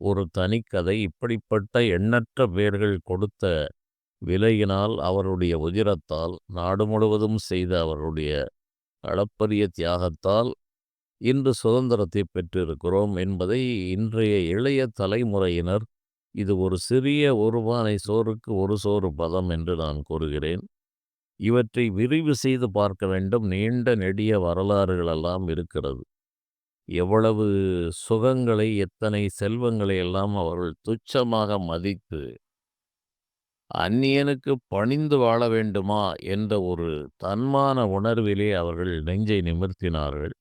ஒரு தனிக்கதை. இப்படிப்பட்ட எண்ணற்ற பேர்கள் கொடுத்த விலையினால், அவருடைய உதிரத்தால், நாடு முழுவதும் செய்த அவருடைய அளப்பரிய தியாகத்தால் இன்று சுதந்திரத்தை பெற்றிருக்கிறோம் என்பதை இன்றைய இளைய தலைமுறையினர், இது ஒரு சிறிய ஒரு பானை சோறுக்கு ஒரு சோறு பதம் என்று நான் கூறுகிறேன். இவற்றை விரிவு செய்து பார்க்க வேண்டும். நீண்ட நெடிய வரலாறுகளெல்லாம் இருக்கிறது. எவ்வளவு சுகங்களை, எத்தனை செல்வங்களை எல்லாம் அவர்கள் துச்சமாக மதித்து, அந்நியனுக்கு பணிந்து வாழ வேண்டுமா என்ற ஒரு தன்மான உணர்விலே அவர்கள் நெஞ்சை நிமிர்த்தினார்கள்.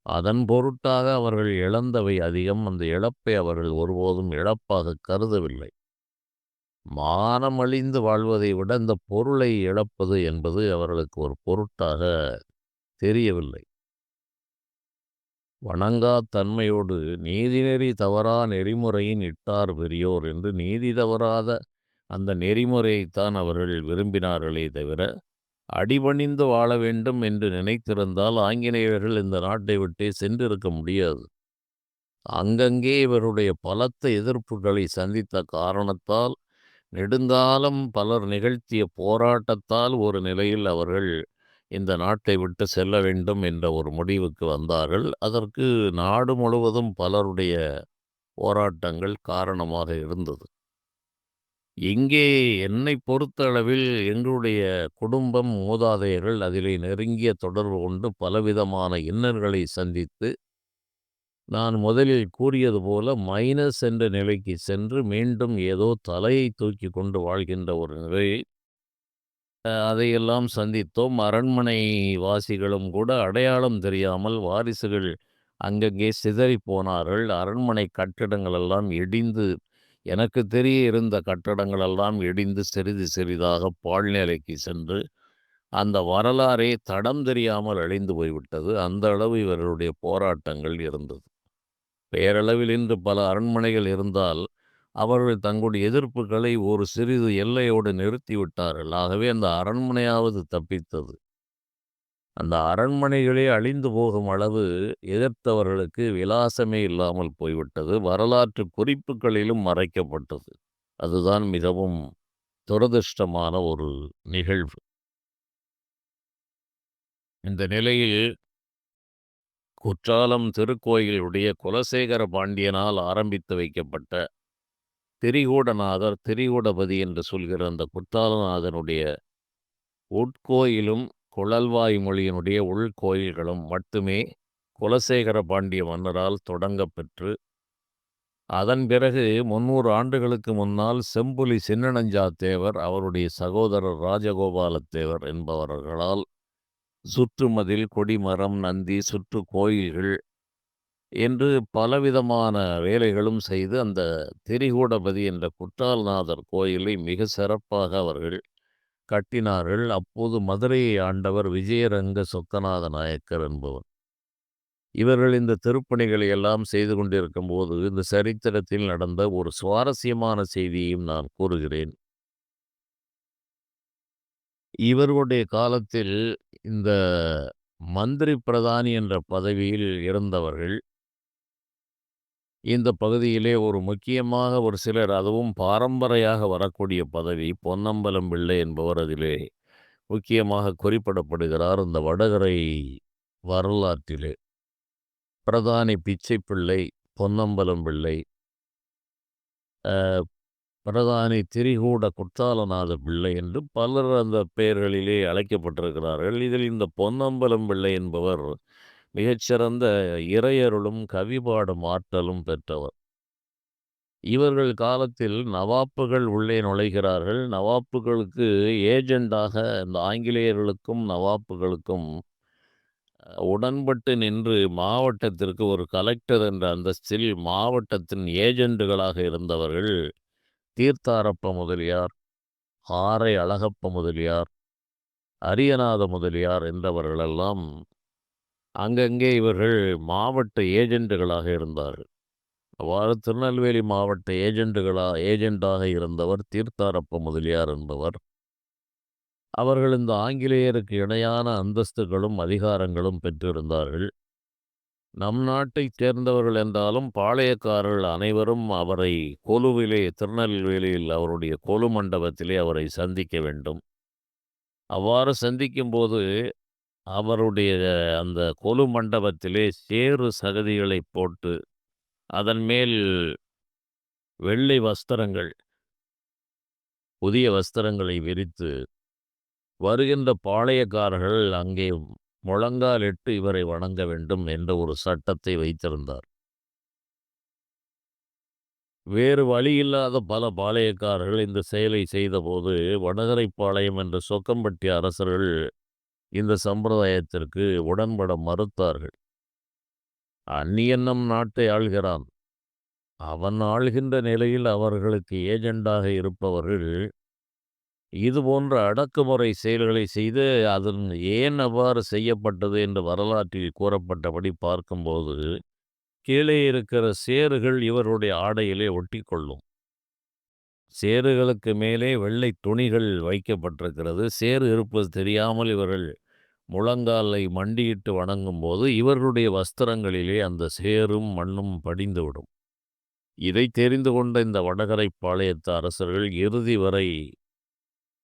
அதன் பொருட்டாக அவர்கள் இழந்தவை அதிகம். அந்த இழப்பை அவர்கள் ஒருபோதும் இழப்பாக கருதவில்லை. மானமழிந்து வாழ்வதை விட இந்த பொருளை இழப்பது என்பது அவர்களுக்கு ஒரு பொருட்டாக தெரியவில்லை. வணங்கா தன்மையோடு நீதிநெறி தவறா நெறிமுறையின் இட்டார் பெரியோர் என்று நீதி தவறாத அந்த நெறிமுறையைத்தான் அவர்கள் விரும்பினார்களே தவிர, அடிபணிந்து வாழ வேண்டும் என்று நினைத்திருந்தால் ஆங்கிலேயர்கள் இந்த நாட்டை விட்டே சென்றிருக்க முடியாது. அங்கங்கே இவருடைய பலத்த எதிர்ப்புகளை சந்தித்த காரணத்தால், நெடுங்காலம் பலர் நிகழ்த்திய போராட்டத்தால் ஒரு நிலையில் அவர்கள் இந்த நாட்டை விட்டு செல்ல வேண்டும் என்ற ஒரு முடிவுக்கு வந்தார்கள். அதற்கு நாடு முழுவதும் பலருடைய போராட்டங்கள் காரணமாக இருந்தது. இங்கே என்னை பொறுத்தளவில் எங்களுடைய குடும்பம், மூதாதையர்கள் அதிலே நெருங்கிய தொடர்பு கொண்டு பலவிதமான இன்னல்களை சந்தித்து, நான் முதலில் கூறியது போல மைனஸ் என்ற நிலைக்கு சென்று மீண்டும் ஏதோ தலையை தூக்கி கொண்டு வாழ்கின்ற ஒரு நிலையை அதையெல்லாம் சந்தித்தோம். அரண்மனை வாசிகளும் கூட அடையாளம் தெரியாமல் வாரிசுகள் அங்கங்கே சிதறிப் போனார்கள். அரண்மனை கட்டிடங்கள் எல்லாம் இடிந்து எனக்கு தெரிய இருந்த கட்டடங்கள் எல்லாம் இடிந்து சிறிது சிறிதாக பாழ்நிலைக்கு சென்று, அந்த வரலாறே தடம் தெரியாமல் அழிந்து போய்விட்டது. அந்த அளவு இவர்களுடைய போராட்டங்கள் இருந்தது. பேரளவில் இன்று பல அரண்மனைகள் இருந்தால், அவர்கள் தங்களுடைய எதிர்ப்புகளை ஒரு சிறிது எல்லையோடு நிறுத்திவிட்டார்கள். ஆகவே அந்த அரண்மனையாவது தப்பித்தது. அந்த அரண்மனைகளே அழிந்து போகும் அளவு எதிர்த்தவர்களுக்கு விலாசமே இல்லாமல் போய்விட்டது. வரலாற்று குறிப்புகளிலும் மறைக்கப்பட்டது. அதுதான் மிகவும் துரதிர்ஷ்டமான ஒரு நிகழ்வு. இந்த நிலையில் குற்றாலம் திருக்கோயிலுடைய குலசேகர பாண்டியனால் ஆரம்பித்து வைக்கப்பட்ட திரிகூடநாதர், திரிகூடபதி என்று சொல்கிற அந்த குற்றாலநாதனுடைய உட்கோயிலும், குழல்வாய் மொழியினுடைய உள்கோயில்களும் மட்டுமே குலசேகர பாண்டிய மன்னரால் தொடங்கப்பெற்று, அதன் பிறகு 300 ஆண்டுகளுக்கு முன்னால் செம்புலி சின்னனஞ்சாத் தேவர், அவருடைய சகோதரர் ராஜகோபாலத்தேவர் என்பவர்களால் சுற்றுமதில், கொடிமரம், நந்தி, சுற்று கோயில்கள் என்று பலவிதமான வேலைகளும் செய்து, அந்த திரிகூடபதி என்ற குற்றாலநாதர் கோயிலை மிக சிறப்பாக அவர்கள் கட்டினார்கள். அப்போது மதுரையை ஆண்டவர் விஜயரங்க சொக்கநாத நாயக்கர் என்பவர். இவர்கள் இந்த திருப்பணிகளை எல்லாம் செய்து கொண்டிருக்கும்போது, இந்த சரித்திரத்தில் நடந்த ஒரு சுவாரஸ்யமான செய்தியையும் நான் கூறுகிறேன். இவர்களுடைய காலத்தில் இந்த மந்திரி பிரதானி என்ற பதவியில் இருந்தவர்கள், இந்த பகுதியிலே ஒரு முக்கியமாக ஒரு சிலர், அதுவும் பாரம்பரையாக வரக்கூடிய பதவி, பொன்னம்பலம் பிள்ளை என்பவர் அதிலே முக்கியமாக குறிப்பிடப்படுகிறார். இந்த வடகரை வரலாற்றிலே பிரதானி பிச்சை பிள்ளை, பொன்னம்பலம் பிள்ளை, பிரதானி திரிகூட குற்றாலநாத பிள்ளை என்று பலர் அந்த பெயர்களிலே அழைக்கப்பட்டிருக்கிறார்கள். இதில் இந்த பொன்னம்பலம் பிள்ளை என்பவர் மிகச்சிறந்த இறையருளும் கவி பாடும் ஆற்றலும் பெற்றவர். இவர்கள் காலத்தில் நவாப்புகள் உள்ளே நுழைகிறார்கள். நவாப்புகளுக்கு ஏஜெண்டாக இந்த ஆங்கிலேயர்களுக்கும் நவாப்புகளுக்கும் உடன்பட்டு நின்று மாவட்டத்திற்கு ஒரு கலெக்டர் என்ற அந்தஸ்தில் மாவட்டத்தின் ஏஜெண்டுகளாக இருந்தவர்கள் தீர்த்தாரப்ப முதலியார், ஆரை அழகப்ப முதலியார், அரியநாத முதலியார் என்பவர்களெல்லாம் அங்கங்கே இவர்கள் மாவட்ட ஏஜெண்டுகளாக இருந்தார்கள். அவ்வாறு திருநெல்வேலி மாவட்ட ஏஜெண்டாக இருந்தவர் தீர்த்தாரப்ப முதலியார் என்பவர். அவர்கள் இந்த ஆங்கிலேயருக்கு இணையான அந்தஸ்துகளும் அதிகாரங்களும் பெற்றிருந்தார்கள். நம் நாட்டைச் சேர்ந்தவர்கள் என்றாலும் பாளையக்காரர்கள் அனைவரும் அவரை கொலுவிலே, திருநெல்வேலியில் அவருடைய கொலு மண்டபத்திலே அவரை சந்திக்க வேண்டும். அவ்வாறு சந்திக்கும்போது அவருடைய அந்த கொலு மண்டபத்திலே சேறு சகதிகளைப் போட்டு, அதன் மேல் வெள்ளை வஸ்திரங்கள், புதிய வஸ்திரங்களை விரித்து, வருகின்ற பாளையக்காரர்கள் அங்கே முழங்காலிட்டு இவரை வணங்க வேண்டும் என்ற ஒரு சட்டத்தை வைத்திருந்தார். வேறு வழியில்லாத பல பாளையக்காரர்கள் இந்த செயலை செய்தபோது, வடகரைப்பாளையம் என்ற சொக்கம்பட்டி அரசர்கள் இந்த சம்பிரதாயத்திற்கு உடன்பட மறுத்தார்கள். அந்நியன் நம் நாட்டை ஆள்கிறான். அவன் ஆள்கின்ற நிலையில் அவர்களுக்கு ஏஜெண்டாக இருப்பவர்கள் இதுபோன்ற அடக்குமுறை செயல்களை செய்து, அதன் ஏன் அவ்வாறு செய்யப்பட்டது என்று வரலாற்றில் கூறப்பட்டபடி பார்க்கும்போது, கீழே இருக்கிற சேறுகள் இவருடைய ஆடையிலே ஒட்டிக்கொள்ளும். சேறுகளுக்கு மேலே வெள்ளை துணிகள் வைக்கப்பட்டிருக்கிறது. சேறு இருப்பது தெரியாமல் இவர்கள் முழங்காலை மண்டியிட்டு வணங்கும்போது, இவர்களுடைய வஸ்திரங்களிலே அந்த சேறும் மண்ணும் படிந்துவிடும். இதை தெரிந்து கொண்ட இந்த வடகரை பாளையத்து அரசர்கள் இறுதி வரை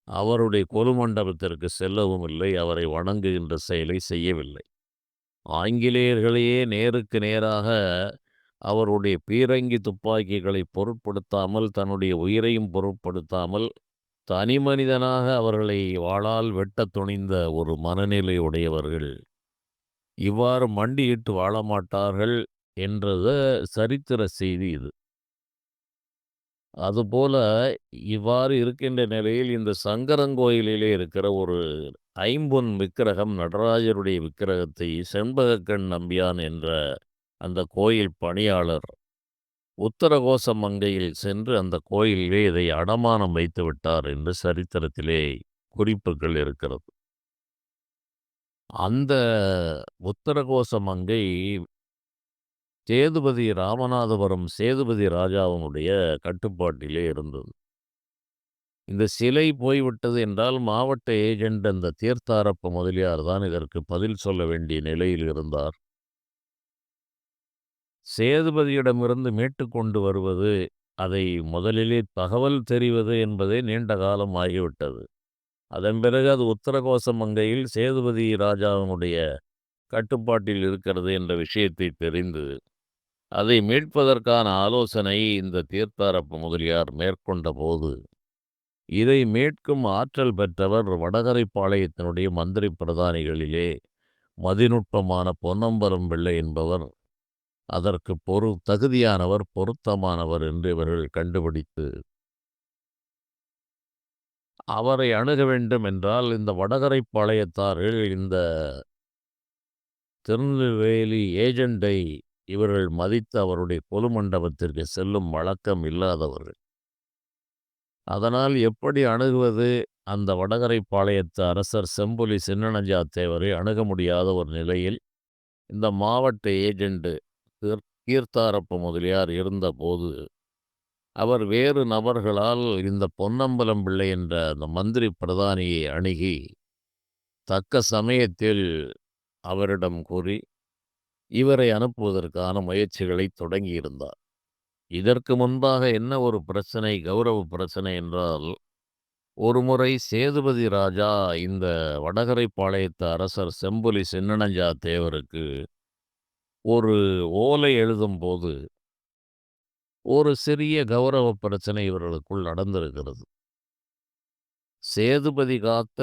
அவருடைய கொலு மண்டபத்திற்கு செல்லவும் இல்லை. அவரை வணங்குகின்ற செயலை செய்யவில்லை. ஆங்கிலேயர்களையே நேருக்கு நேராக அவருடைய பீரங்கி துப்பாக்கிகளை பொருட்படுத்தாமல், தன்னுடைய உயிரையும் பொருட்படுத்தாமல், தனி மனிதனாக அவர்களை வாளால் வெட்டத் துணிந்த ஒரு மனநிலை உடையவர்கள் இவ்வாறு மண்டியிட்டு வாழமாட்டார்கள் என்றத சரித்திர செய்தி இது. அதுபோல இவ்வாறு இருக்கின்ற நிலையில் இந்த சங்கரங்கோயிலிலே இருக்கிற ஒரு ஐம்பொன் விக்கிரகம், நடராஜருடைய விக்கிரகத்தை செண்பகக்கண் நம்பியான் என்ற அந்த கோயில் பணியாளர் உத்தரகோச மங்கையில் சென்று அந்த கோயிலிலே இதை அடமானம் வைத்து விட்டார் என்று சரித்திரத்திலே குறிப்புகள் இருக்கிறது. அந்த உத்தரகோச மங்கை சேதுபதி ராமநாதபுரம் சேதுபதி ராஜாவினுடைய கட்டுப்பாட்டிலே இருந்தது. இந்த சிலை போய்விட்டது என்றால் மாவட்ட ஏஜெண்ட் அந்த தீர்த்தாரப்ப முதலியார் தான் இதற்கு பதில் சொல்ல வேண்டிய நிலையில் இருந்தார். சேதுபதியிடமிருந்து மீட்டுக் கொண்டு வருவது, அதை முதலிலே தகவல் தெரிவது என்பதே நீண்ட காலம் ஆகிவிட்டது. அதன் பிறகு அது உத்தரகோச மங்கையில் சேதுபதி ராஜாவினுடைய கட்டுப்பாட்டில் இருக்கிறது என்ற விஷயத்தை தெரிந்து, அதை மீட்பதற்கான ஆலோசனை இந்த தீர்த்தாரப்ப முதலியார் மேற்கொண்டபோது, இதை மீட்கும் ஆற்றல் பெற்றவர் வடகரைப்பாளையத்தினுடைய மந்திரி பிரதானிகளிலே மதிநுட்பமான பொன்னம்பலம் பிள்ளை என்பவர் அதற்கு தகுதியானவர், பொருத்தமானவர் என்று இவர்கள் கண்டுபிடித்து, அவரை அணுக வேண்டும் என்றால் இந்த வடகரைப்பாளையத்தார்கள் இந்த திருநெல்வேலி ஏஜெண்டை இவர்கள் மதித்து அவருடைய கொலு மண்டபத்திற்கு செல்லும் வழக்கம் இல்லாதவர்கள். அதனால் எப்படி அணுகுவது? அந்த வடகரைப்பாளையத்து அரசர் செம்புலி சின்னனஞ்சா தேவரை அணுக முடியாத ஒரு நிலையில் இந்த மாவட்ட ஏஜெண்டு கீர்த்தாரப்ப முதலியார் இருந்தபோது, அவர் வேறு நபர்களால் இந்த பொன்னம்பலம் பிள்ளை என்ற அந்த மந்திரி பிரதானியை அணுகி, தக்க சமயத்தில் அவரிடம் கூறி, இவரை அனுப்புவதற்கான முயற்சிகளை தொடங்கியிருந்தார். இதற்கு முன்பாக என்ன ஒரு பிரச்சனை, கௌரவ பிரச்சனை என்றால், ஒருமுறை சேதுபதி ராஜா இந்த வடகரைப்பாளையத்து அரசர் செம்புலி சின்னனஞ்சா தேவருக்கு ஒரு ஓலை எழுதும்போது, ஒரு சிறிய கௌரவ பிரச்சனை இவர்களுக்குள் நடந்திருக்கிறது. சேதுபதி காத்த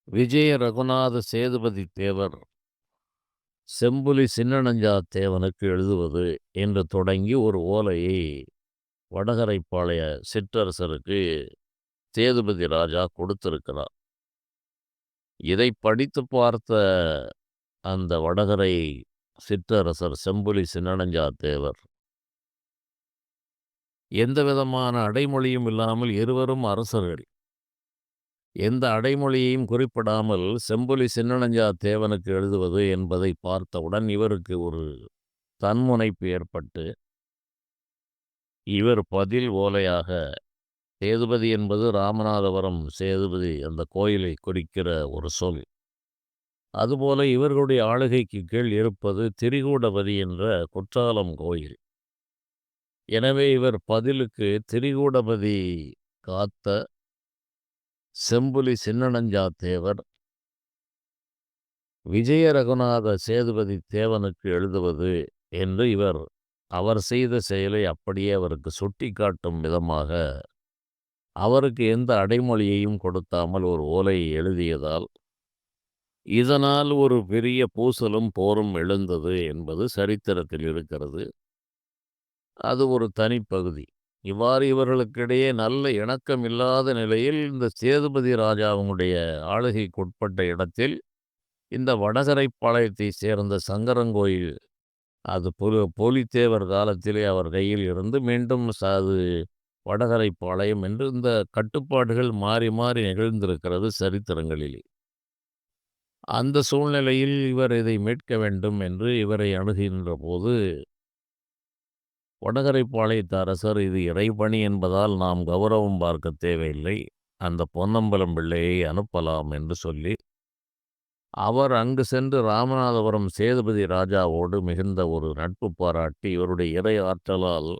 விஜய ரகுநாத சேதுபதி தேவர் செம்புலி சின்னனஞ்சா தேவனுக்கு எழுதுவது என்று தொடங்கி ஒரு ஓலையை வடகரைப்பாளைய சிற்றரசருக்கு சேதுபதி ராஜா கொடுத்திருக்கிறார். இதை படித்து பார்த்த அந்த வடகரை சிற்றரசர் செம்புலி சின்னனஞ்சா தேவர் எந்த விதமான அடைமொழியும் இல்லாமல், இருவரும் அரசர்கள், எந்த அடைமொழியையும் குறிப்பிடாமல் செம்புலி சின்னனஞ்சா தேவனுக்கு எழுதுவது என்பதை பார்த்தவுடன் இவருக்கு ஒரு தன்முனைப்பு ஏற்பட்டு, இவர் பதில் ஓலையாக, சேதுபதி என்பது ராமநாதபுரம் சேதுபதி அந்த கோயிலை குறிக்கிற ஒரு சொல். அதுபோல இவர்களுடைய ஆளுகைக்கு கீழ் இருப்பது திரிகூடபதி என்ற குற்றாலம் கோயில். எனவே இவர் பதிலுக்கு திரிகூடபதி காத்த செம்புலி சின்னனஞ்சா தேவர் விஜய ரகுநாத சேதுபதி தேவனுக்கு எழுதுவது என்று அவர் செய்த செயலை அப்படியே அவருக்கு சுட்டிக்காட்டும் விதமாக, அவருக்கு எந்த அடைமொழியையும் கொடுத்தாமல் ஒரு ஓலையை எழுதியதால், இதனால் ஒரு பெரிய பூசலும் போரும் எழுந்தது என்பது சரித்திரத்தில் இருக்கிறது. அது ஒரு தனிப்பகுதி. இவ்வாறு இவர்களுக்கிடையே நல்ல இணக்கம் இல்லாத நிலையில் இந்த சேதுபதி ராஜாவினுடைய ஆளுகைக்குட்பட்ட இடத்தில் இந்த வடகரைப்பாளையத்தைச் சேர்ந்த சங்கரங்கோயில், அது போலித்தேவர் காலத்திலே அவர் கையில் இருந்து மீண்டும் அது வடகரைப்பாளையம் என்று இந்த கட்டுப்பாடுகள் மாறி மாறி நிகழ்ந்திருக்கிறது சரித்திரங்களிலே. அந்த சூழ்நிலையில் இவர் இதை மீட்க வேண்டும் என்று இவரை அணுகுகின்ற போது, வடகரைப்பாளையத்து அரசர் இது இறைபணி என்பதால் நாம் கௌரவம் பார்க்க தேவையில்லை, அந்த பொன்னம்பலம் பிள்ளையை அனுப்பலாம் என்று சொல்லி, அவர் அங்கு சென்று ராமநாதபுரம் சேதுபதி ராஜாவோடு மிகுந்த ஒரு நட்பு பாராட்டி, இவருடைய இறை ஆற்றலால்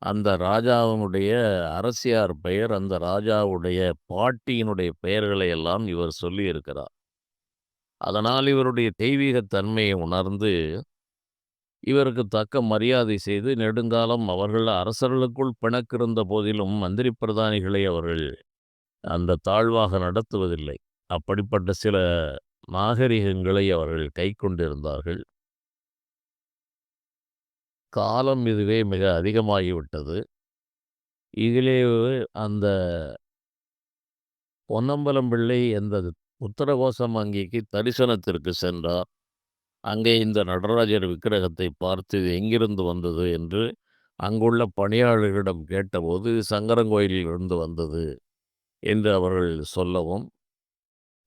அந்த ராஜாவினுடைய அரசியார் பெயர், அந்த ராஜாவுடைய பாட்டியினுடைய பெயர்களை எல்லாம் இவர் சொல்லியிருக்கிறார். அதனால் இவருடைய தெய்வீகத் தன்மையை உணர்ந்து, இவருக்கு தக்க மரியாதை செய்து நெடுங்காலம் அவர்கள் அரசர்களுக்குள் பிணக்கிருந்த போதிலும் மந்திரி பிரதானிகளை அவர்கள் அந்த தாழ்வாக நடத்துவதில்லை. அப்படிப்பட்ட சில நாகரிகங்களை அவர்கள் கைக்கொண்டிருந்தார்கள். காலம் இதுவே மிக அதிகமாகிவிட்டது. இதிலே அந்த பொன்னம்பலம் பிள்ளை அந்த உத்தரகோச மங்கைக்கு தரிசனத்திற்கு சென்றார். அங்கே இந்த நடராஜர் விக்கிரகத்தை பார்த்து இது எங்கிருந்து வந்தது என்று அங்குள்ள பணியாளர்களிடம் கேட்டபோது, "இது சங்கரன்கோயிலிலிருந்து வந்தது" என்று அவர்கள் சொல்லவும்,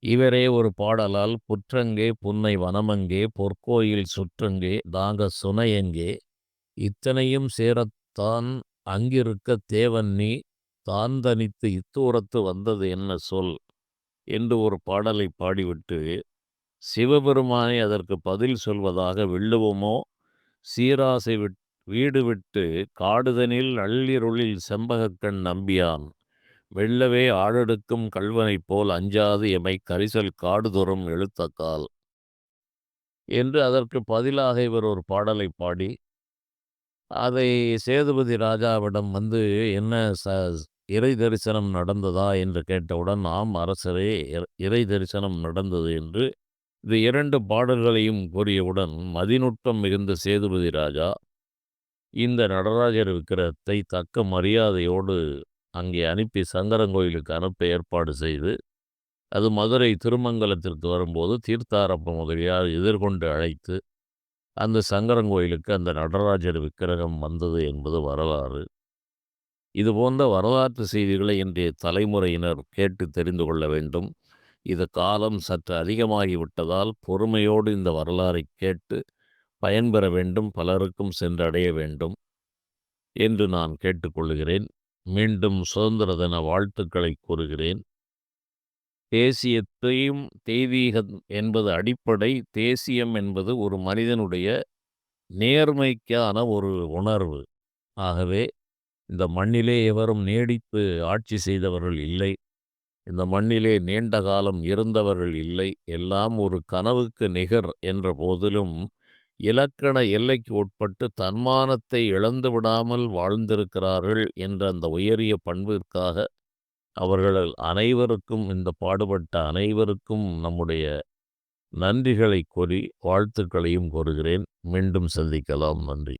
இவரே ஒரு பாடலால் "புற்றங்கே புன்னை வனமங்கே பொற்கோயில் சுற்றங்கே தாக சுனையங்கே இத்தனையும் சேரத்தான் அங்கிருக்கத் தேவன் நீ தான் தனித்து இத்தூரத்து வந்தது என்ன சொல்" என்று ஒரு பாடலை பாடிவிட்டு, சிவபெருமானே அதற்கு பதில் சொல்வதாக "வெள்ளுவமோ சீராசை வீடு விட்டு காடுதனில் நள்ளிருளில் செம்பகக்கண் நம்பியான் வெள்ளவே ஆழெடுக்கும் கள்வனைப் போல் அஞ்சாது எமைக் கரிசல் காடுதொறும் இழுத்தக்கால்" என்று அதற்கு பதிலாக இவர் ஒரு பாடலை பாடி, அதை சேதுபதி ராஜாவிடம் வந்து, "என்ன இறை தரிசனம் நடந்ததா?" என்று கேட்டவுடன், "ஆம் அரசரே, இறை தரிசனம் நடந்தது" என்று இந்த 2 பாடல்களையும் கூறியவுடன், மதிநுட்பம் மிகுந்த சேதுபதி ராஜா இந்த நடராஜர் விக்கிரகத்தை தக்க மரியாதையோடு அங்கே அனுப்பி சங்கரன்கோயிலுக்கு அனுப்ப ஏற்பாடு செய்து, அது மதுரை திருமங்கலத்திற்கு வரும்போது தீர்த்தாரப்ப முதலியார் எதிர்கொண்டு அழைத்து, அந்த சங்கரன்கோயிலுக்கு அந்த நடராஜர் விக்கிரகம் வந்தது என்பது வரலாறு. இதுபோன்ற வரலாற்று செய்திகளை இன்றைய தலைமுறையினர் கேட்டு தெரிந்து கொள்ள வேண்டும். இது காலம் சற்று அதிகமாகிவிட்டதால் பொறுமையோடு இந்த வரலாறை கேட்டு பயன்பெற வேண்டும், பலருக்கும் சென்றடைய வேண்டும் என்று நான் கேட்டுக்கொள்கிறேன். மீண்டும் சுதந்திர தின வாழ்த்துக்களை கூறுகிறேன். தேசியத்தையும் தெய்வீகம் என்பது அடிப்படை. தேசியம் என்பது ஒரு மனிதனுடைய நேர்மைக்கான ஒரு உணர்வு. ஆகவே இந்த மண்ணிலே எவரும் நீடித்து ஆட்சி செய்தவர்கள் இல்லை. இந்த மண்ணிலே நீண்ட காலம் இருந்தவர்கள் இல்லை. எல்லாம் ஒரு கனவுக்கு நிகர் என்ற போதிலும் இலக்கண எல்லைக்கு உட்பட்டு தன்மானத்தை இழந்து விடாமல் வாழ்ந்திருக்கிறார்கள் என்ற அந்த உயரிய பண்பிற்காக அவர்கள் அனைவருக்கும், இந்த பாடுபட்ட அனைவருக்கும் நம்முடைய நன்றிகளை கூறி வாழ்த்துக்களையும் கூறுகிறேன். மீண்டும் சந்திக்கலாம். நன்றி.